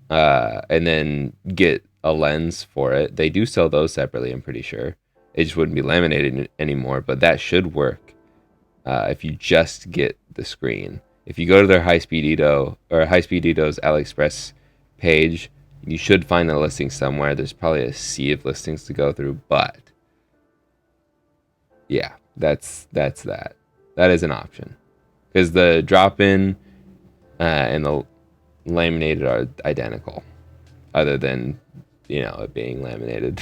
and then get a lens for it. They do sell those separately, I'm pretty sure. It just wouldn't be laminated anymore, but that should work if you just get the screen. If you go to their High-Speed Edo or High-Speed Edo's AliExpress page, you should find a listing somewhere. There's probably a sea of listings to go through, but yeah, that's that. That is an option, because the drop-in and the laminated are identical, other than it being laminated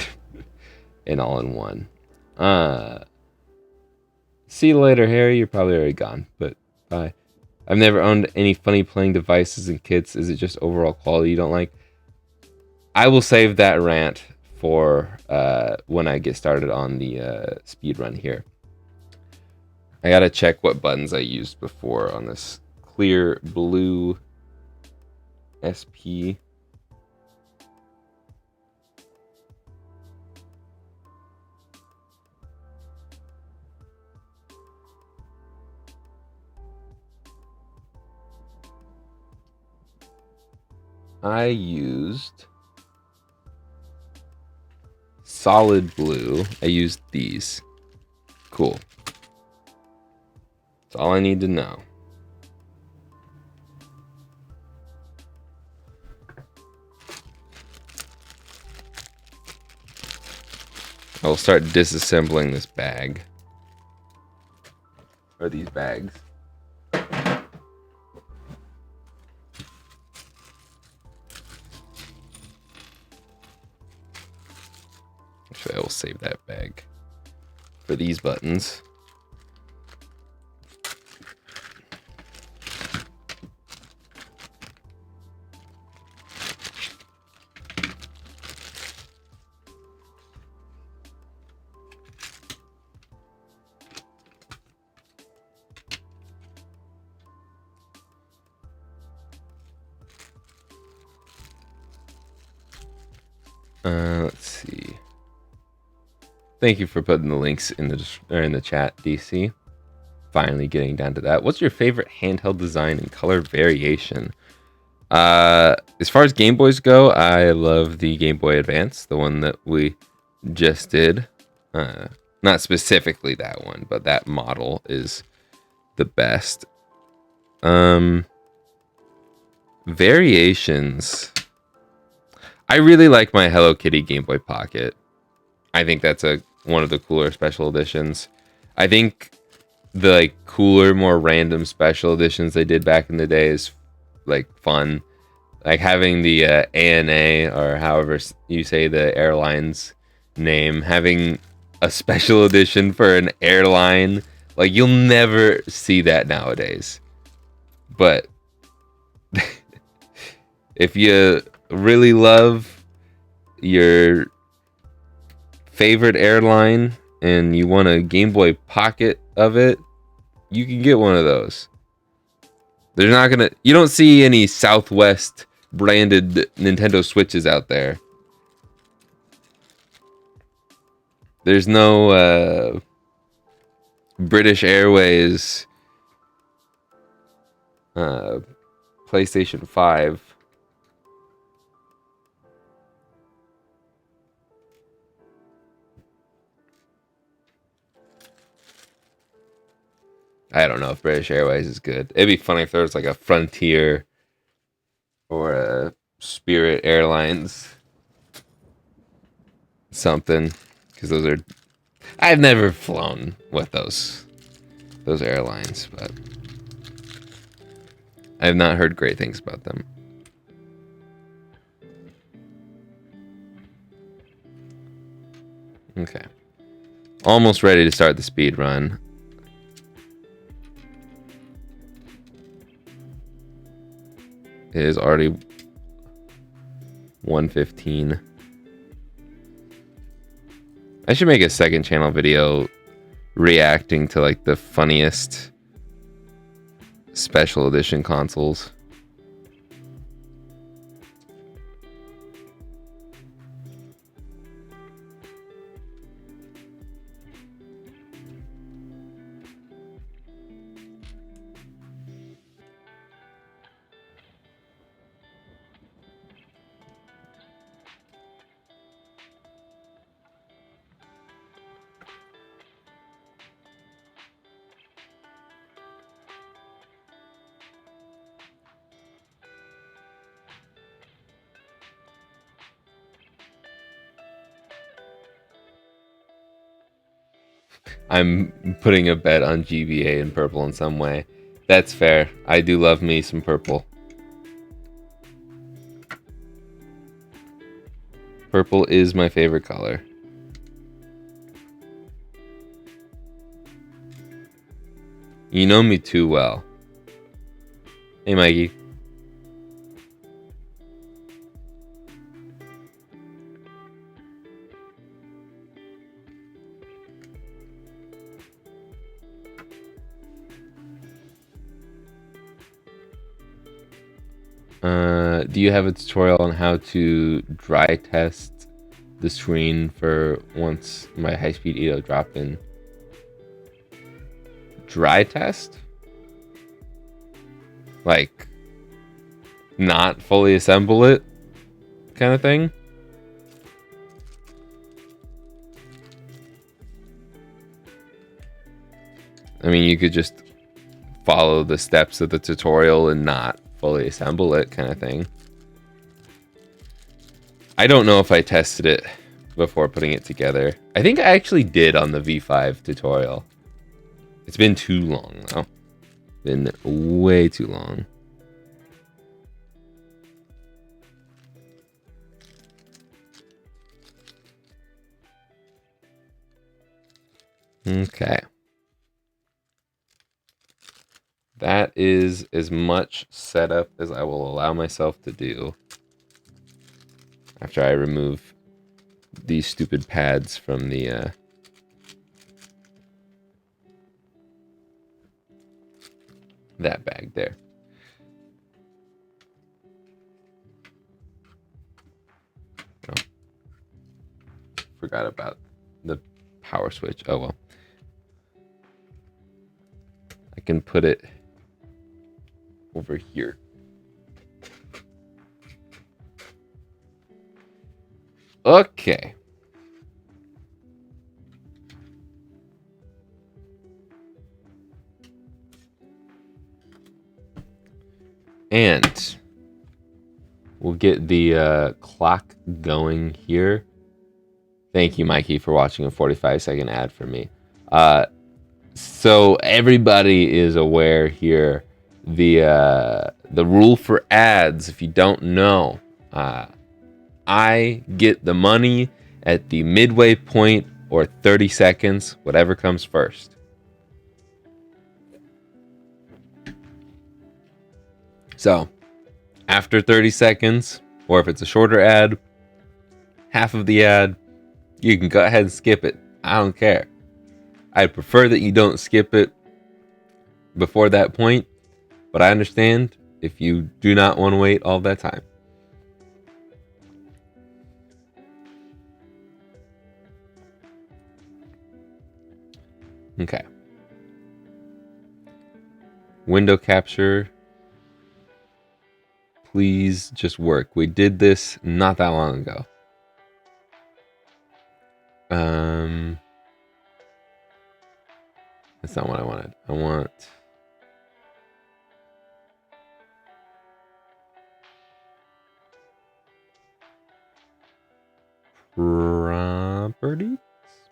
and all in one. See you later, Harry. You're probably already gone, but bye. I've never owned any funny playing devices and kits. Is it just overall quality you don't like? I will save that rant for when I get started on the speed run here. I gotta check what buttons I used before on this clear blue SP. I used solid blue. I used these. Cool. That's all I need to know. I will start disassembling this bag. Or these bags. Actually, I will save that bag for these buttons. Let's see. Thank you for putting the links in the chat, DC. Finally getting down to that. What's your favorite handheld design and color variation? As far as Game Boys go, I love the Game Boy Advance, the one that we just did. Not specifically that one, but that model is the best. Variations. I really like my Hello Kitty Game Boy Pocket. I think that's one of the cooler special editions. I think the cooler, more random special editions they did back in the day is fun. Like having the ANA, or however you say the airline's name, having a special edition for an airline Like, you'll never see that nowadays. But if you really love your favorite airline and you want a Game Boy Pocket of it, you can get one of those. They're not gonna. You don't see any Southwest branded Nintendo Switches out there. There's no British Airways PlayStation 5. I don't know if British Airways is good. It'd be funny if there was like a Frontier or a Spirit Airlines something, because those are. I've never flown with those airlines, but I have not heard great things about them. Okay. Almost ready to start the speed run. It is already 1:15. I should make a second channel video reacting to like the funniest special edition consoles. I'm putting a bet on GBA and purple in some way. That's fair. I do love me some purple. Purple is my favorite color. You know me too well. Hey, Mikey. Do you have a tutorial on how to dry test the screen for once my high-speed Edo drop in? Dry test? Like, not fully assemble it kind of thing? I mean, you could just follow the steps of the tutorial and not fully assemble it kind of thing. I don't know if I tested it before putting it together. I think I actually did on the V5 tutorial. It's been too long though. Been way too long. Okay. That is as much setup as I will allow myself to do after I remove these stupid pads from the that bag there. Oh. Forgot about the power switch. Oh well. I can put it over here. Okay. And we'll get the clock going here. Thank you, Mikey, for watching a 45-second ad for me. So everybody is aware here. The rule for ads, if you don't know, I get the money at the midway point or 30 seconds, whatever comes first. So after 30 seconds, or if it's a shorter ad, half of the ad, you can go ahead and skip it. I don't care. I prefer that you don't skip it before that point, but I understand if you do not want to wait all that time. Okay. Window capture. Please just work. We did this not that long ago. That's not what I wanted. I want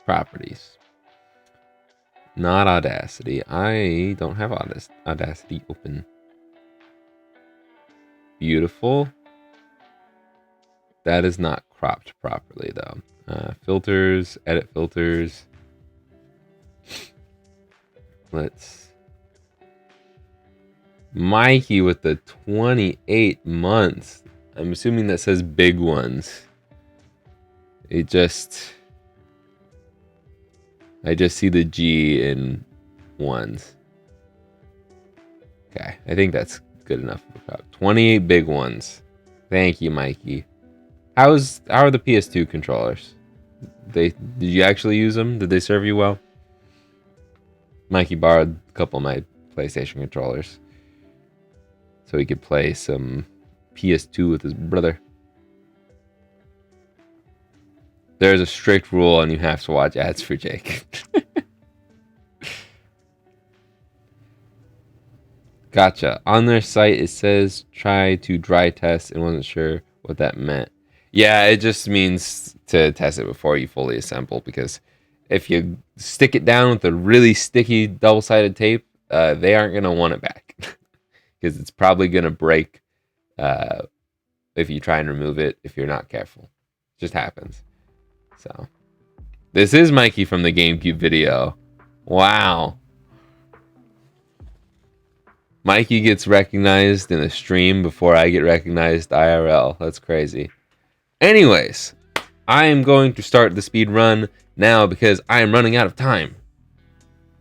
properties. Not Audacity. I don't have Audacity open. Beautiful. That is not cropped properly though. Filters, edit filters. Let's. Mikey with the 28 months. I'm assuming that says big ones. I just see the G in ones. Okay, I think that's good enough. 28 big ones. Thank you, Mikey. How are the PS2 controllers? Did you actually use them? Did they serve you well? Mikey borrowed a couple of my PlayStation controllers so he could play some PS2 with his brother. There's a strict rule and you have to watch ads for Jake. Gotcha. On their site, it says try to dry test and wasn't sure what that meant. Yeah, it just means to test it before you fully assemble, because if you stick it down with a really sticky double-sided tape, they aren't going to want it back because it's probably going to break if you try and remove it if you're not careful. It just happens. So, this is Mikey from the GameCube video. Wow. Mikey gets recognized in a stream before I get recognized IRL. That's crazy. Anyways, I am going to start the speed run now because I am running out of time.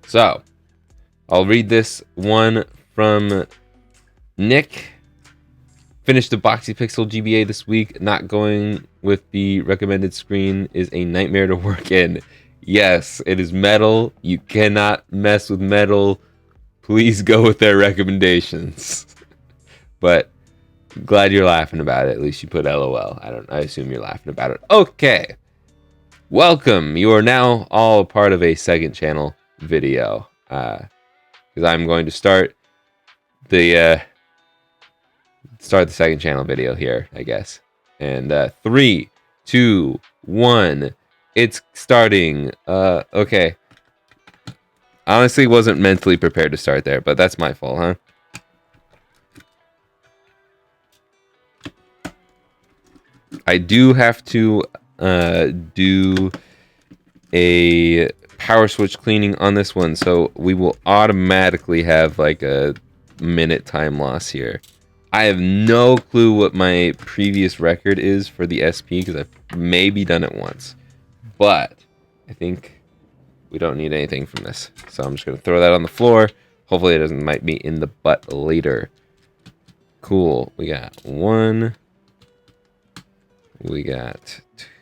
So, I'll read this one from Nick. Finished the Boxy Pixel GBA this week. Not going with the recommended screen is a nightmare to work in. Yes, it is metal. You cannot mess with metal. Please go with their recommendations. But glad you're laughing about it. At least you put LOL. I assume you're laughing about it. Okay. Welcome. You are now all a part of a second channel video. Because I'm going to start the second channel video here, I guess. And 3, 2, 1. It's starting. Okay. Honestly, wasn't mentally prepared to start there, but that's my fault, huh? I do have to do a power switch cleaning on this one, so we will automatically have like a minute time loss here. I have no clue what my previous record is for the SP because I've maybe done it once, but I think we don't need anything from this. So I'm just going to throw that on the floor. Hopefully it doesn't bite me in the butt later. Cool. We got 1. We got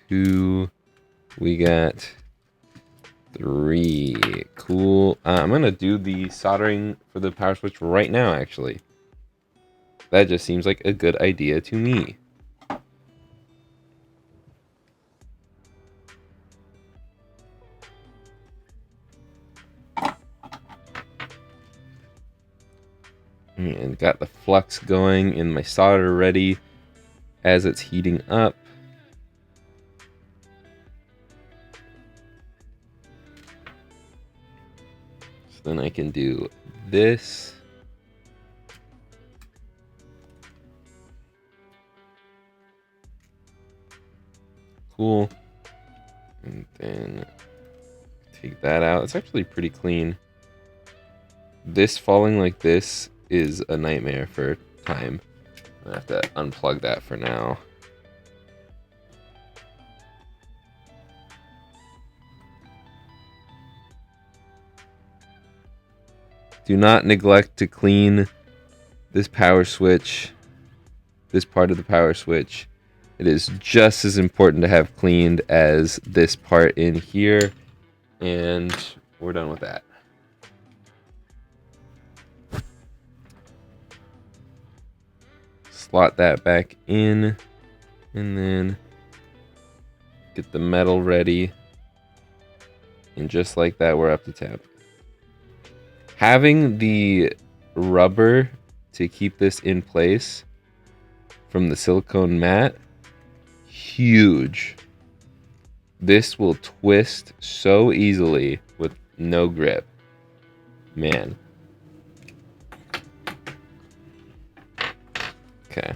2. We got 3. Cool. I'm going to do the soldering for the power switch right now, actually. That just seems like a good idea to me. And got the flux going and my solder ready as it's heating up. So then I can do this. Cool. And then take that out. It's actually pretty clean. This falling like this is a nightmare for time. I have to unplug that for now. Do not neglect to clean this power switch, this part of the power switch. It is just as important to have cleaned as this part in here. And we're done with that. Slot that back in, and then get the metal ready. And just like that, we're up to temp. Having the rubber to keep this in place from the silicone mat, huge. This will twist so easily with no grip. Man. Okay.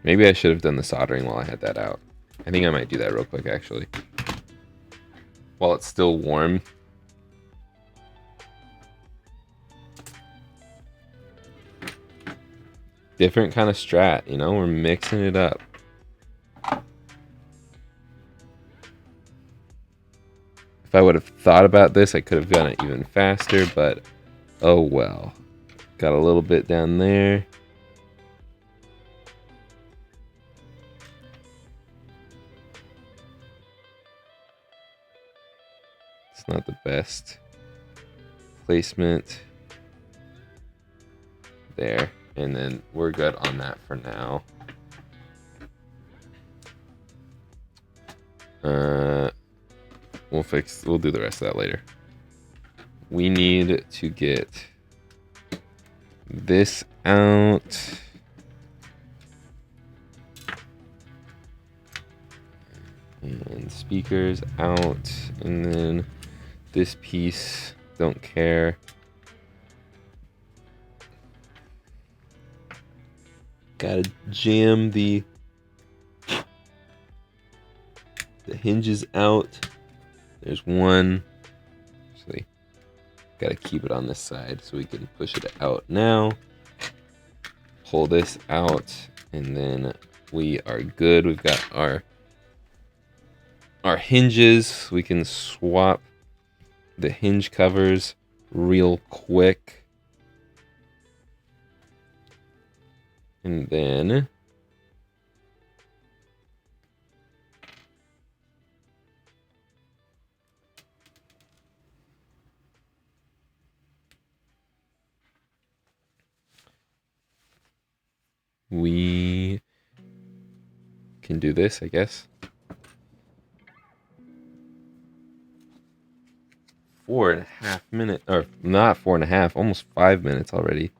Maybe I should have done the soldering while I had that out. I think I might do that real quick, actually. While it's still warm. Different kind of strat, you know? We're mixing it up. If I would have thought about this, I could have done it even faster, but oh well. Got a little bit down there. It's not the best placement. There. And then we're good on that for now. We'll do the rest of that later. We need to get this out. And speakers out. And then this piece, don't care. Gotta jam the hinges out. There's one. Actually, gotta keep it on this side so we can push it out now. Pull this out, and then we are good. We've got our hinges. We can swap the hinge covers real quick. And then we can do this, I guess. 4.5 minutes, or not 4.5, almost 5 minutes already.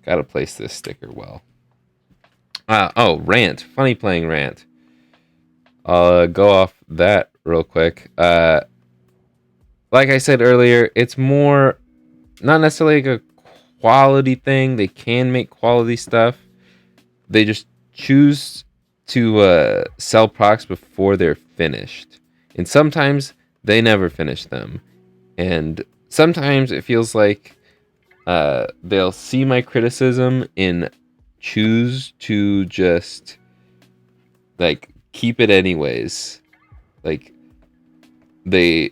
Gotta place this sticker well. Oh, rant. Funny playing rant. I'll go off that real quick. Like I said earlier, it's more not necessarily like a quality thing. They can make quality stuff. They just choose to sell products before they're finished. And sometimes they never finish them. And sometimes it feels like they'll see my criticism and choose to just like keep it anyways. Like they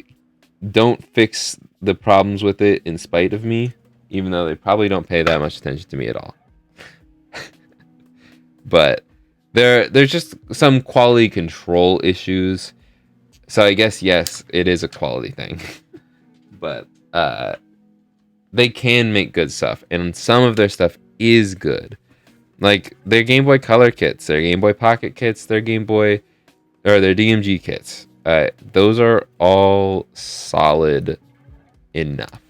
don't fix the problems with it in spite of me, even though they probably don't pay that much attention to me at all. But there's just some quality control issues. So I guess yes, it is a quality thing. But they can make good stuff, and some of their stuff is good. Like their Game Boy Color kits, their Game Boy Pocket kits, their Game Boy or their DMG kits. Those are all solid enough.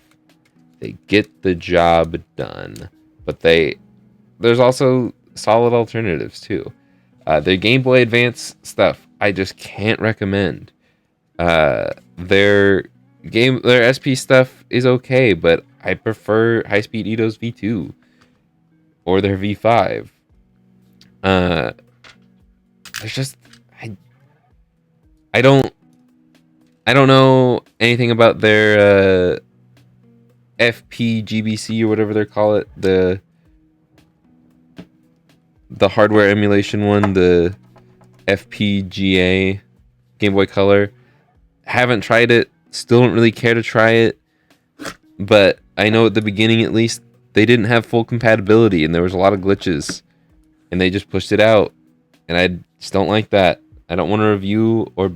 They get the job done, but there's also solid alternatives too. Their Game Boy Advance stuff, I just can't recommend. Their SP stuff is okay, but I prefer High Speed Ito's V2 or their V5. There's just I don't know anything about their FPGBC or whatever they call it, the hardware emulation one, the FPGA Game Boy Color. Haven't tried it. Still don't really care to try it. But I know at the beginning, at least, they didn't have full compatibility, and there was a lot of glitches, and they just pushed it out, and I just don't like that. I don't want to review or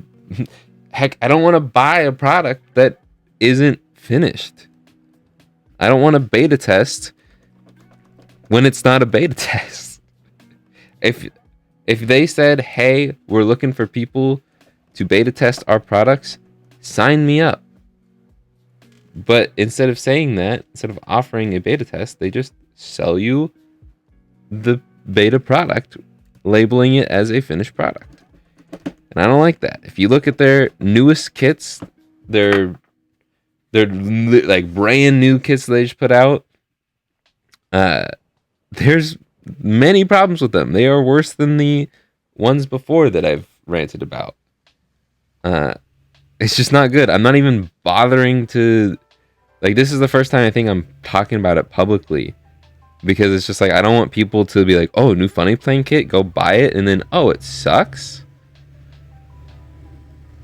heck, I don't want to buy a product that isn't finished. I don't want to beta test when it's not a beta test. If they said, "Hey, we're looking for people to beta test our products," sign me up. But instead of saying that, instead of offering a beta test, they just sell you the beta product, labeling it as a finished product. And I don't like that. If you look at their newest kits, they're like brand new kits they just put out. There's many problems with them. They are worse than the ones before that I've ranted about. It's just not good. I'm not even bothering to, like, this is the first time I think I'm talking about it publicly, because it's just like, I don't want people to be like, oh, new Funny Playing kit, go buy it, and then, oh, it sucks.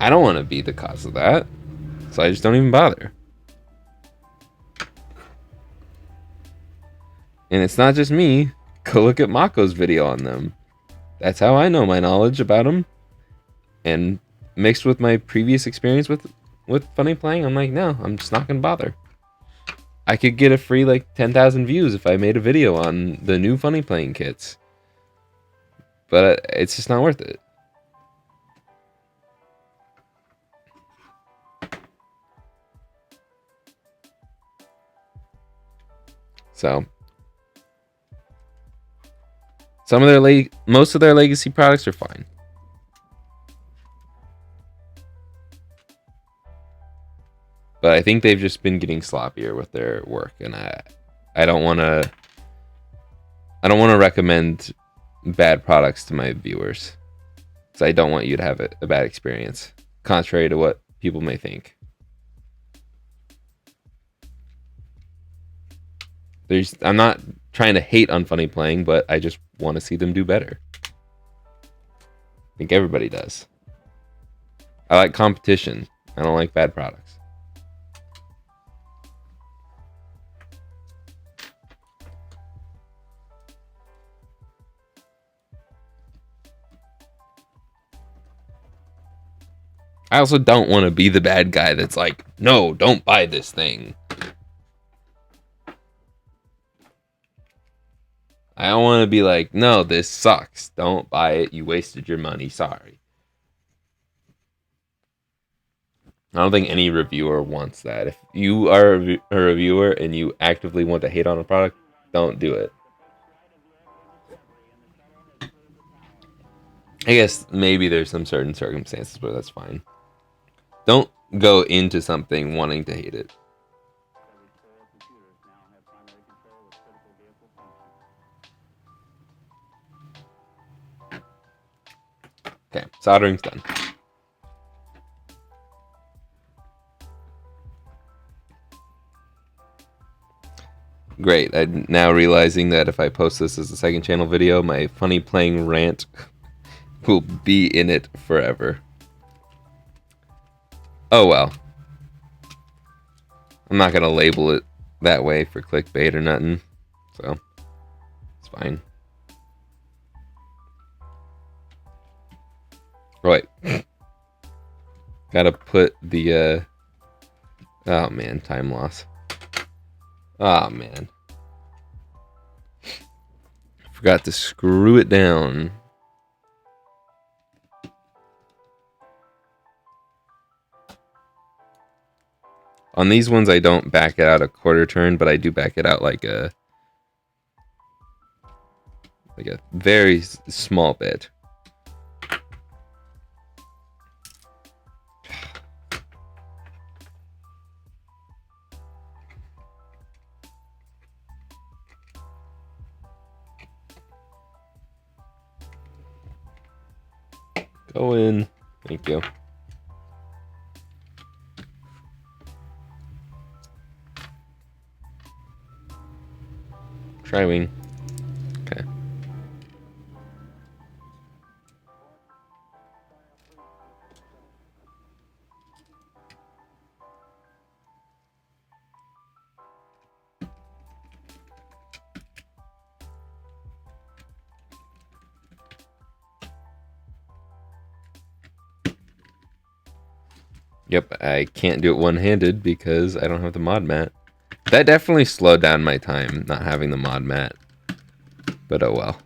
I don't want to be the cause of that, so I just don't even bother. And it's not just me. Go look at Mako's video on them. That's how I know my knowledge about them. And mixed with my previous experience with Funny Playing, I'm like, no, I'm just not gonna bother. I could get a free like 10,000 views if I made a video on the new Funny Playing kits, but it's just not worth it. So some of their most of their legacy products are fine. But I think they've just been getting sloppier with their work, and I don't want to recommend bad products to my viewers, so I don't want you to have a bad experience, contrary to what people may think. I'm not trying to hate on Funny Playing, but I just want to see them do better. I think everybody does. I like competition. I don't like bad products. I also don't want to be the bad guy that's like, no, don't buy this thing. I don't want to be like, no, this sucks. Don't buy it. You wasted your money. Sorry. I don't think any reviewer wants that. If you are a reviewer and you actively want to hate on a product, don't do it. I guess maybe there's some certain circumstances where that's fine. Don't go into something wanting to hate it. Okay, soldering's done. Great. I'm now realizing that if I post this as a second channel video, my Funny Playing rant will be in it forever. Oh well. I'm not gonna label it that way for clickbait or nothing, so it's fine. Right. Gotta put the oh man, time loss. Oh man. Forgot to screw it down. On these ones, I don't back it out a quarter turn, but I do back it out like a very small bit. Go in. Thank you. Tri-wing. Okay. Yep, I can't do it one-handed because I don't have the mod mat. That definitely slowed down my time, not having the mod mat. But oh well.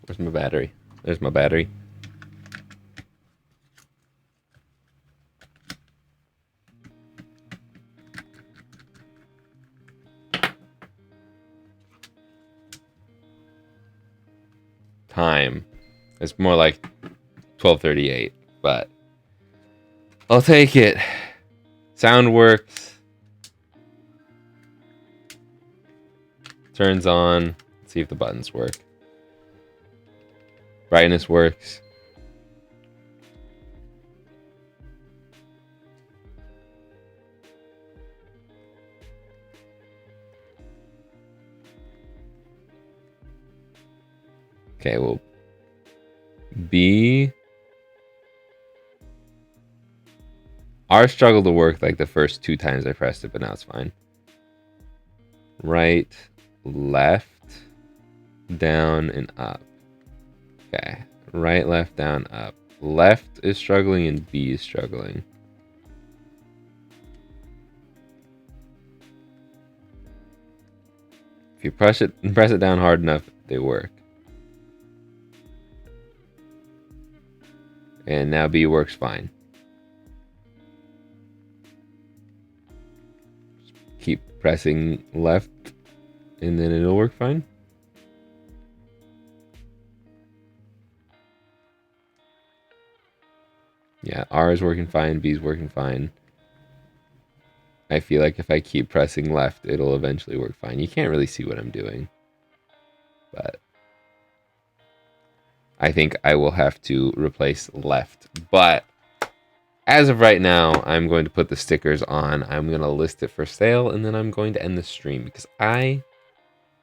Where's my battery? There's my battery. Time. It's more like 12:38, but I'll take it. Sound works. Turns on. Let's see if the buttons work. Brightness works. Okay, well, B. R struggled to work like the first 2 times I pressed it, but now it's fine. Right, left, down, and up. Okay, right, left, down, up. Left is struggling and B is struggling. If you press it down hard enough, they work. And now B works fine. Just keep pressing left, and then it'll work fine. Yeah, R is working fine, B is working fine. I feel like if I keep pressing left, it'll eventually work fine. You can't really see what I'm doing, but I think I will have to replace left. But as of right now, I'm going to put the stickers on. I'm going to list it for sale, and then I'm going to end the stream because I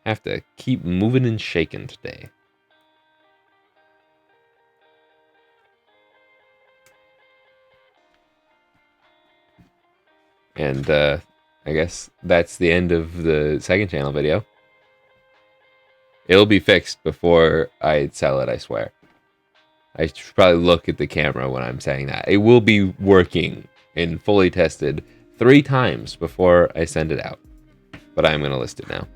have to keep moving and shaking today. And I guess that's the end of the second channel video. It'll be fixed before I sell it, I swear. I should probably look at the camera when I'm saying that. It will be working and fully tested 3 times before I send it out. But I'm going to list it now.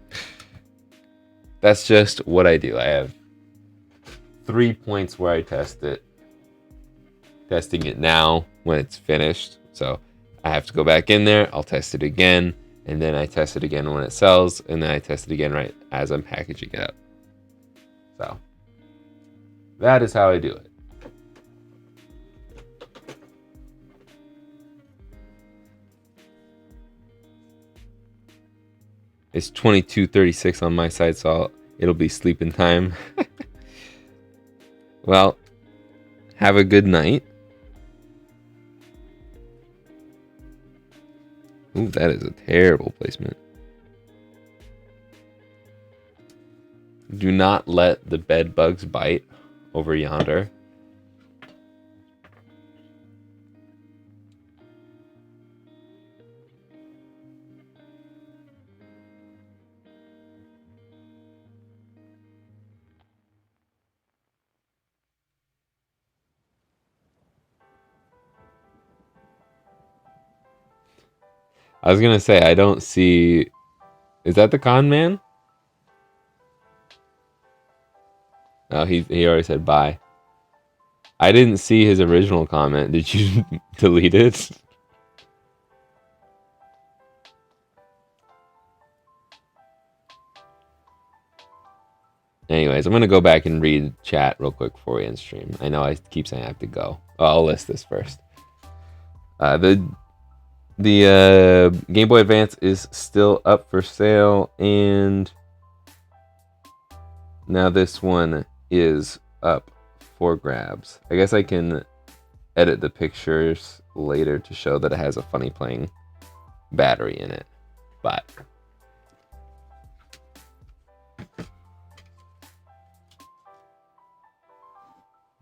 That's just what I do. I have 3 points where I test it. Testing it now when it's finished. So I have to go back in there. I'll test it again. And then I test it again when it sells. And then I test it again right as I'm packaging it up. So that is how I do it. It's 22:36 on my side, so it'll be sleeping time. Well, have a good night. Ooh, that is a terrible placement. Do not let the bed bugs bite over yonder. I was gonna say, I don't see... Is that the con man? Oh, he already said bye. I didn't see his original comment. Did you delete it? Anyways, I'm going to go back and read chat real quick before we end stream. I know I keep saying I have to go. Oh, I'll list this first. The Game Boy Advance is still up for sale, and now this one is up for grabs. I guess I can edit the pictures later to show that it has a funny playing battery in it. But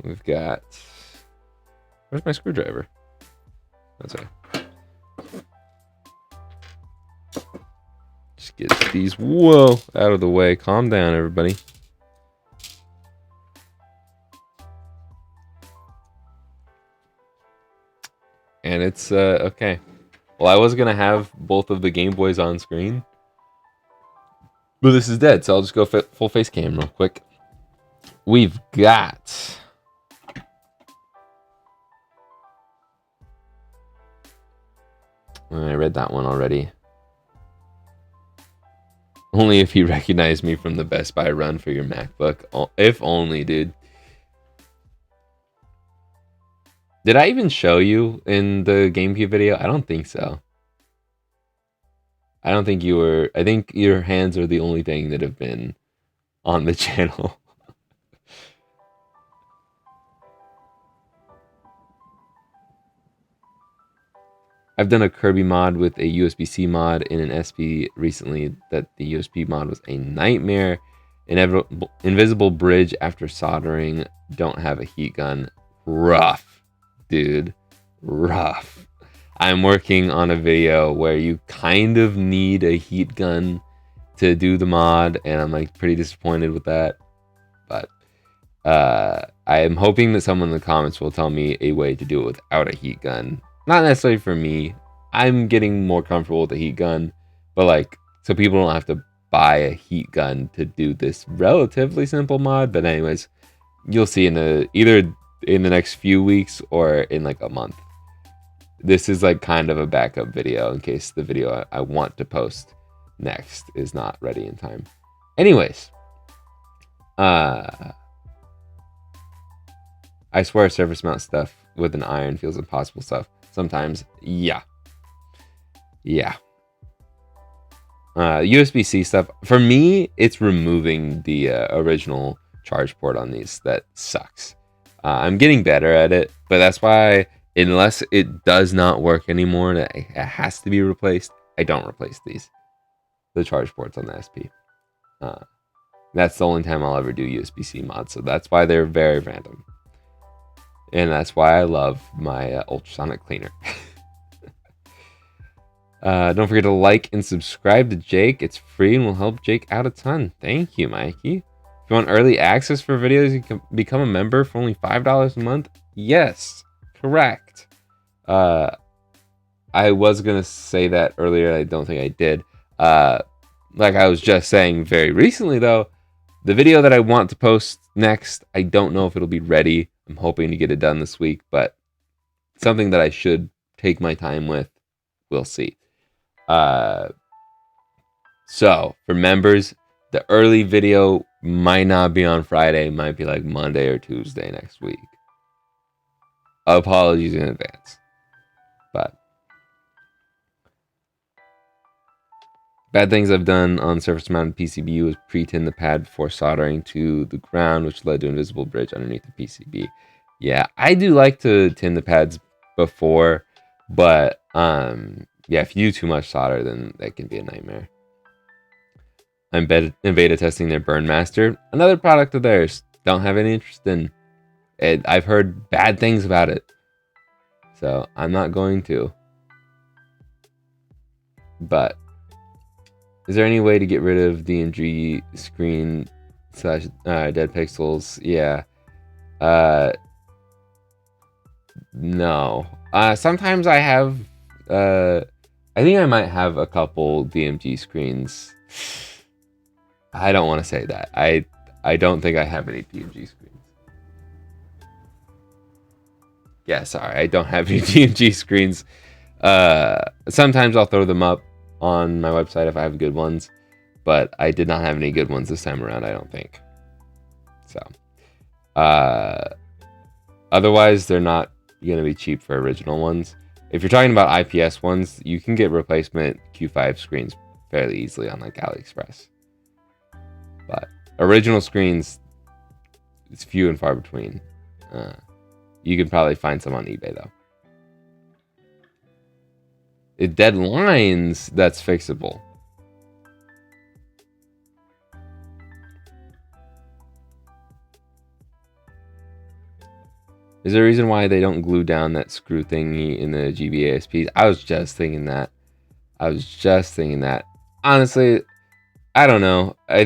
we've got... Where's my screwdriver? That's right. Just get these, whoa, out of the way. Calm down, everybody. And it's, okay. Well, I was going to have both of the Game Boys on screen, but this is dead, so I'll just go full face cam real quick. We've got... I read that one already. Only if you recognize me from the Best Buy run for your MacBook. If only, dude. Did I even show you in the GameCube video? I don't think so. I don't think you were... I think your hands are the only thing that have been on the channel. I've done a Kirby mod with a USB-C mod in an SP recently that the USB mod was a nightmare. Invisible bridge after soldering. Don't have a heat gun. Rough, dude. Rough. I'm working on a video where you kind of need a heat gun to do the mod, and I'm like pretty disappointed with that. But I am hoping that someone in the comments will tell me a way to do it without a heat gun. Not necessarily for me. I'm getting more comfortable with the heat gun, but like, so people don't have to buy a heat gun to do this relatively simple mod. But anyways, you'll see in either in the next few weeks or in like a month. This is like kind of a backup video in case the video I want to post next is not ready in time. Anyways, I swear surface mount stuff with an iron feels impossible stuff. Sometimes, yeah. USB-C stuff. For me, it's removing the original charge port on these that sucks. I'm getting better at it, but that's why, unless it does not work anymore and it has to be replaced, I don't replace the charge ports on the SP. That's the only time I'll ever do USB-C mods, so that's why they're very random. And that's why I love my ultrasonic cleaner. Don't forget to like and subscribe to Jake. It's free and will help Jake out a ton. Thank you, Mikey. If you want early access for videos, you can become a member for only $5 a month. Yes, correct. I was going to say that earlier. I don't think I did. Like I was just saying very recently, though, the video that I want to post next, I don't know if it'll be ready. I'm hoping to get it done this week, but something that I should take my time with. We'll see. So for members, the early video might not be on Friday, might be like Monday or Tuesday next week. Apologies in advance. But bad things I've done on surface-mounted PCB was pre-tin the pad before soldering to the ground, which led to an invisible bridge underneath the PCB. Yeah, I do like to tin the pads before, but yeah, if you do too much solder, then that can be a nightmare. I'm beta testing their Burn Master, another product of theirs. Don't have any interest in it. I've heard bad things about it, so I'm not going to. But is there any way to get rid of DMG screen / dead pixels? Yeah. No. Sometimes I have. I think I might have a couple DMG screens. I don't want to say that. I don't think I have any DMG screens. Yeah, sorry, I don't have any DMG screens. Sometimes I'll throw them up on my website if I have good ones, but I did not have any good ones this time around, I don't think. So, otherwise, they're not going to be cheap for original ones. If you're talking about IPS ones, you can get replacement Q5 screens fairly easily on like AliExpress. But original screens, it's few and far between. You can probably find some on eBay though. Dead lines, that's fixable. Is there a reason why they don't glue down that screw thingy in the GBA ASPs? I was just thinking that. Honestly, I don't know. I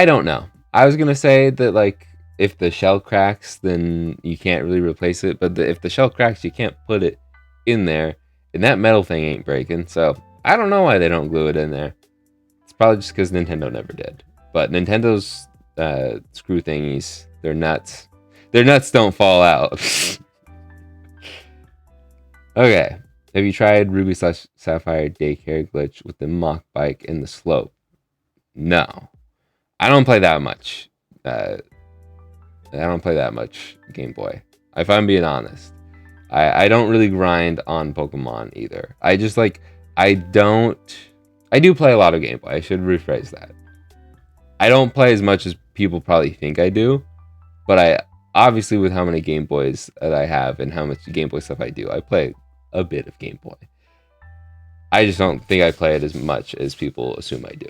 don't know. I was going to say that, like, if the shell cracks, then you can't really replace it. But if the shell cracks, you can't put it in there. And that metal thing ain't breaking. So, I don't know why they don't glue it in there. It's probably just because Nintendo never did. But Nintendo's screw thingies, they're nuts. Their nuts don't fall out. Okay. Have you tried Ruby/Sapphire daycare glitch with the mock bike in the slope? No. I don't play that much. I don't play that much Game Boy. If I'm being honest. I don't really grind on Pokemon either. I do play a lot of Game Boy. I should rephrase that. I don't play as much as people probably think I do. But obviously with how many Game Boys that I have and how much Game Boy stuff I do, I play a bit of Game Boy. I just don't think I play it as much as people assume I do.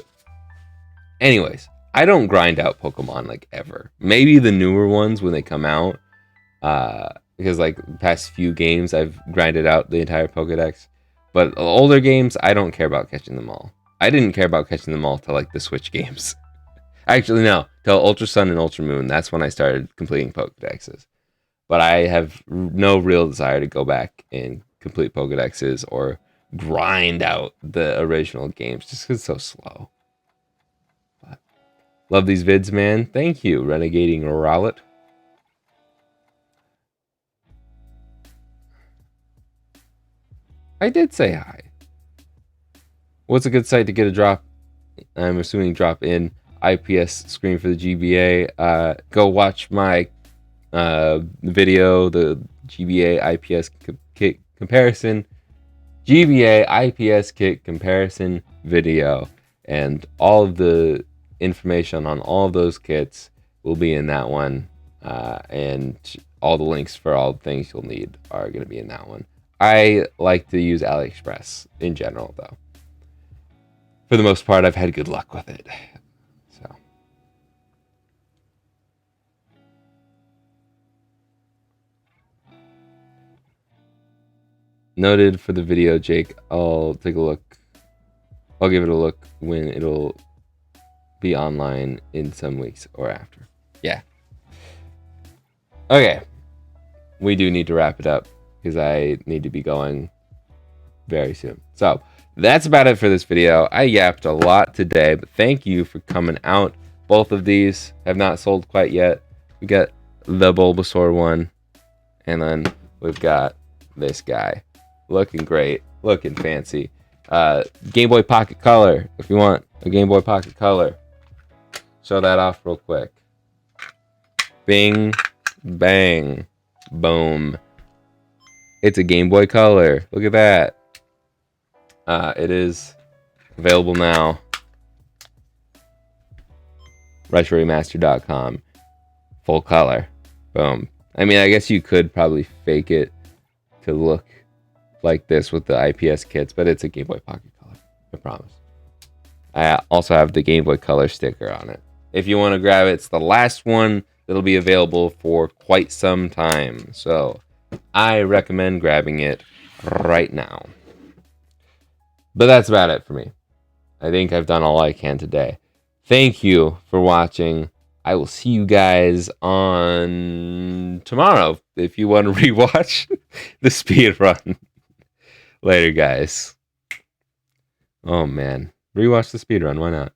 Anyways, I don't grind out Pokemon like ever. Maybe the newer ones when they come out, because like the past few games I've grinded out the entire Pokedex. But older games, I don't care about catching them all. I didn't care about catching them all till like the Switch games. Actually, no, till Ultra Sun and Ultra Moon. That's when I started completing Pokedexes. But I have no real desire to go back and complete Pokedexes or grind out the original games just because it's so slow. But love these vids, man. Thank you, Renegading Rowlet. I did say hi. What's a good site to get a drop? I'm assuming drop in IPS screen for the GBA. Go watch my video, the GBA IPS kit comparison. GBA IPS kit comparison video. And all of the information on all of those kits will be in that one. And all the links for all the things you'll need are going to be in that one. I like to use AliExpress in general, though. For the most part, I've had good luck with it. So. Noted for the video, Jake. I'll take a look. I'll give it a look when it'll be online in some weeks or after. Yeah. Okay. We do need to wrap it up because I need to be going very soon. So that's about it for this video. I yapped a lot today, but thank you for coming out. Both of these have not sold quite yet. We got the Bulbasaur one, and then we've got this guy. Looking great, looking fancy. Game Boy Pocket Color, if you want a Game Boy Pocket Color. Show that off real quick. Bing, bang, boom. It's a Game Boy Color. Look at that. It is available now. RetroRemaster.com. Full color. Boom. I mean, I guess you could probably fake it to look like this with the IPS kits, but it's a Game Boy Pocket Color. I promise. I also have the Game Boy Color sticker on it. If you want to grab it, it's the last one that'll be available for quite some time. So I recommend grabbing it right now. But that's about it for me. I think I've done all I can today. Thank you for watching. I will see you guys on tomorrow if you want to rewatch the speed run. Later, guys. Oh, man. Rewatch the speed run. Why not?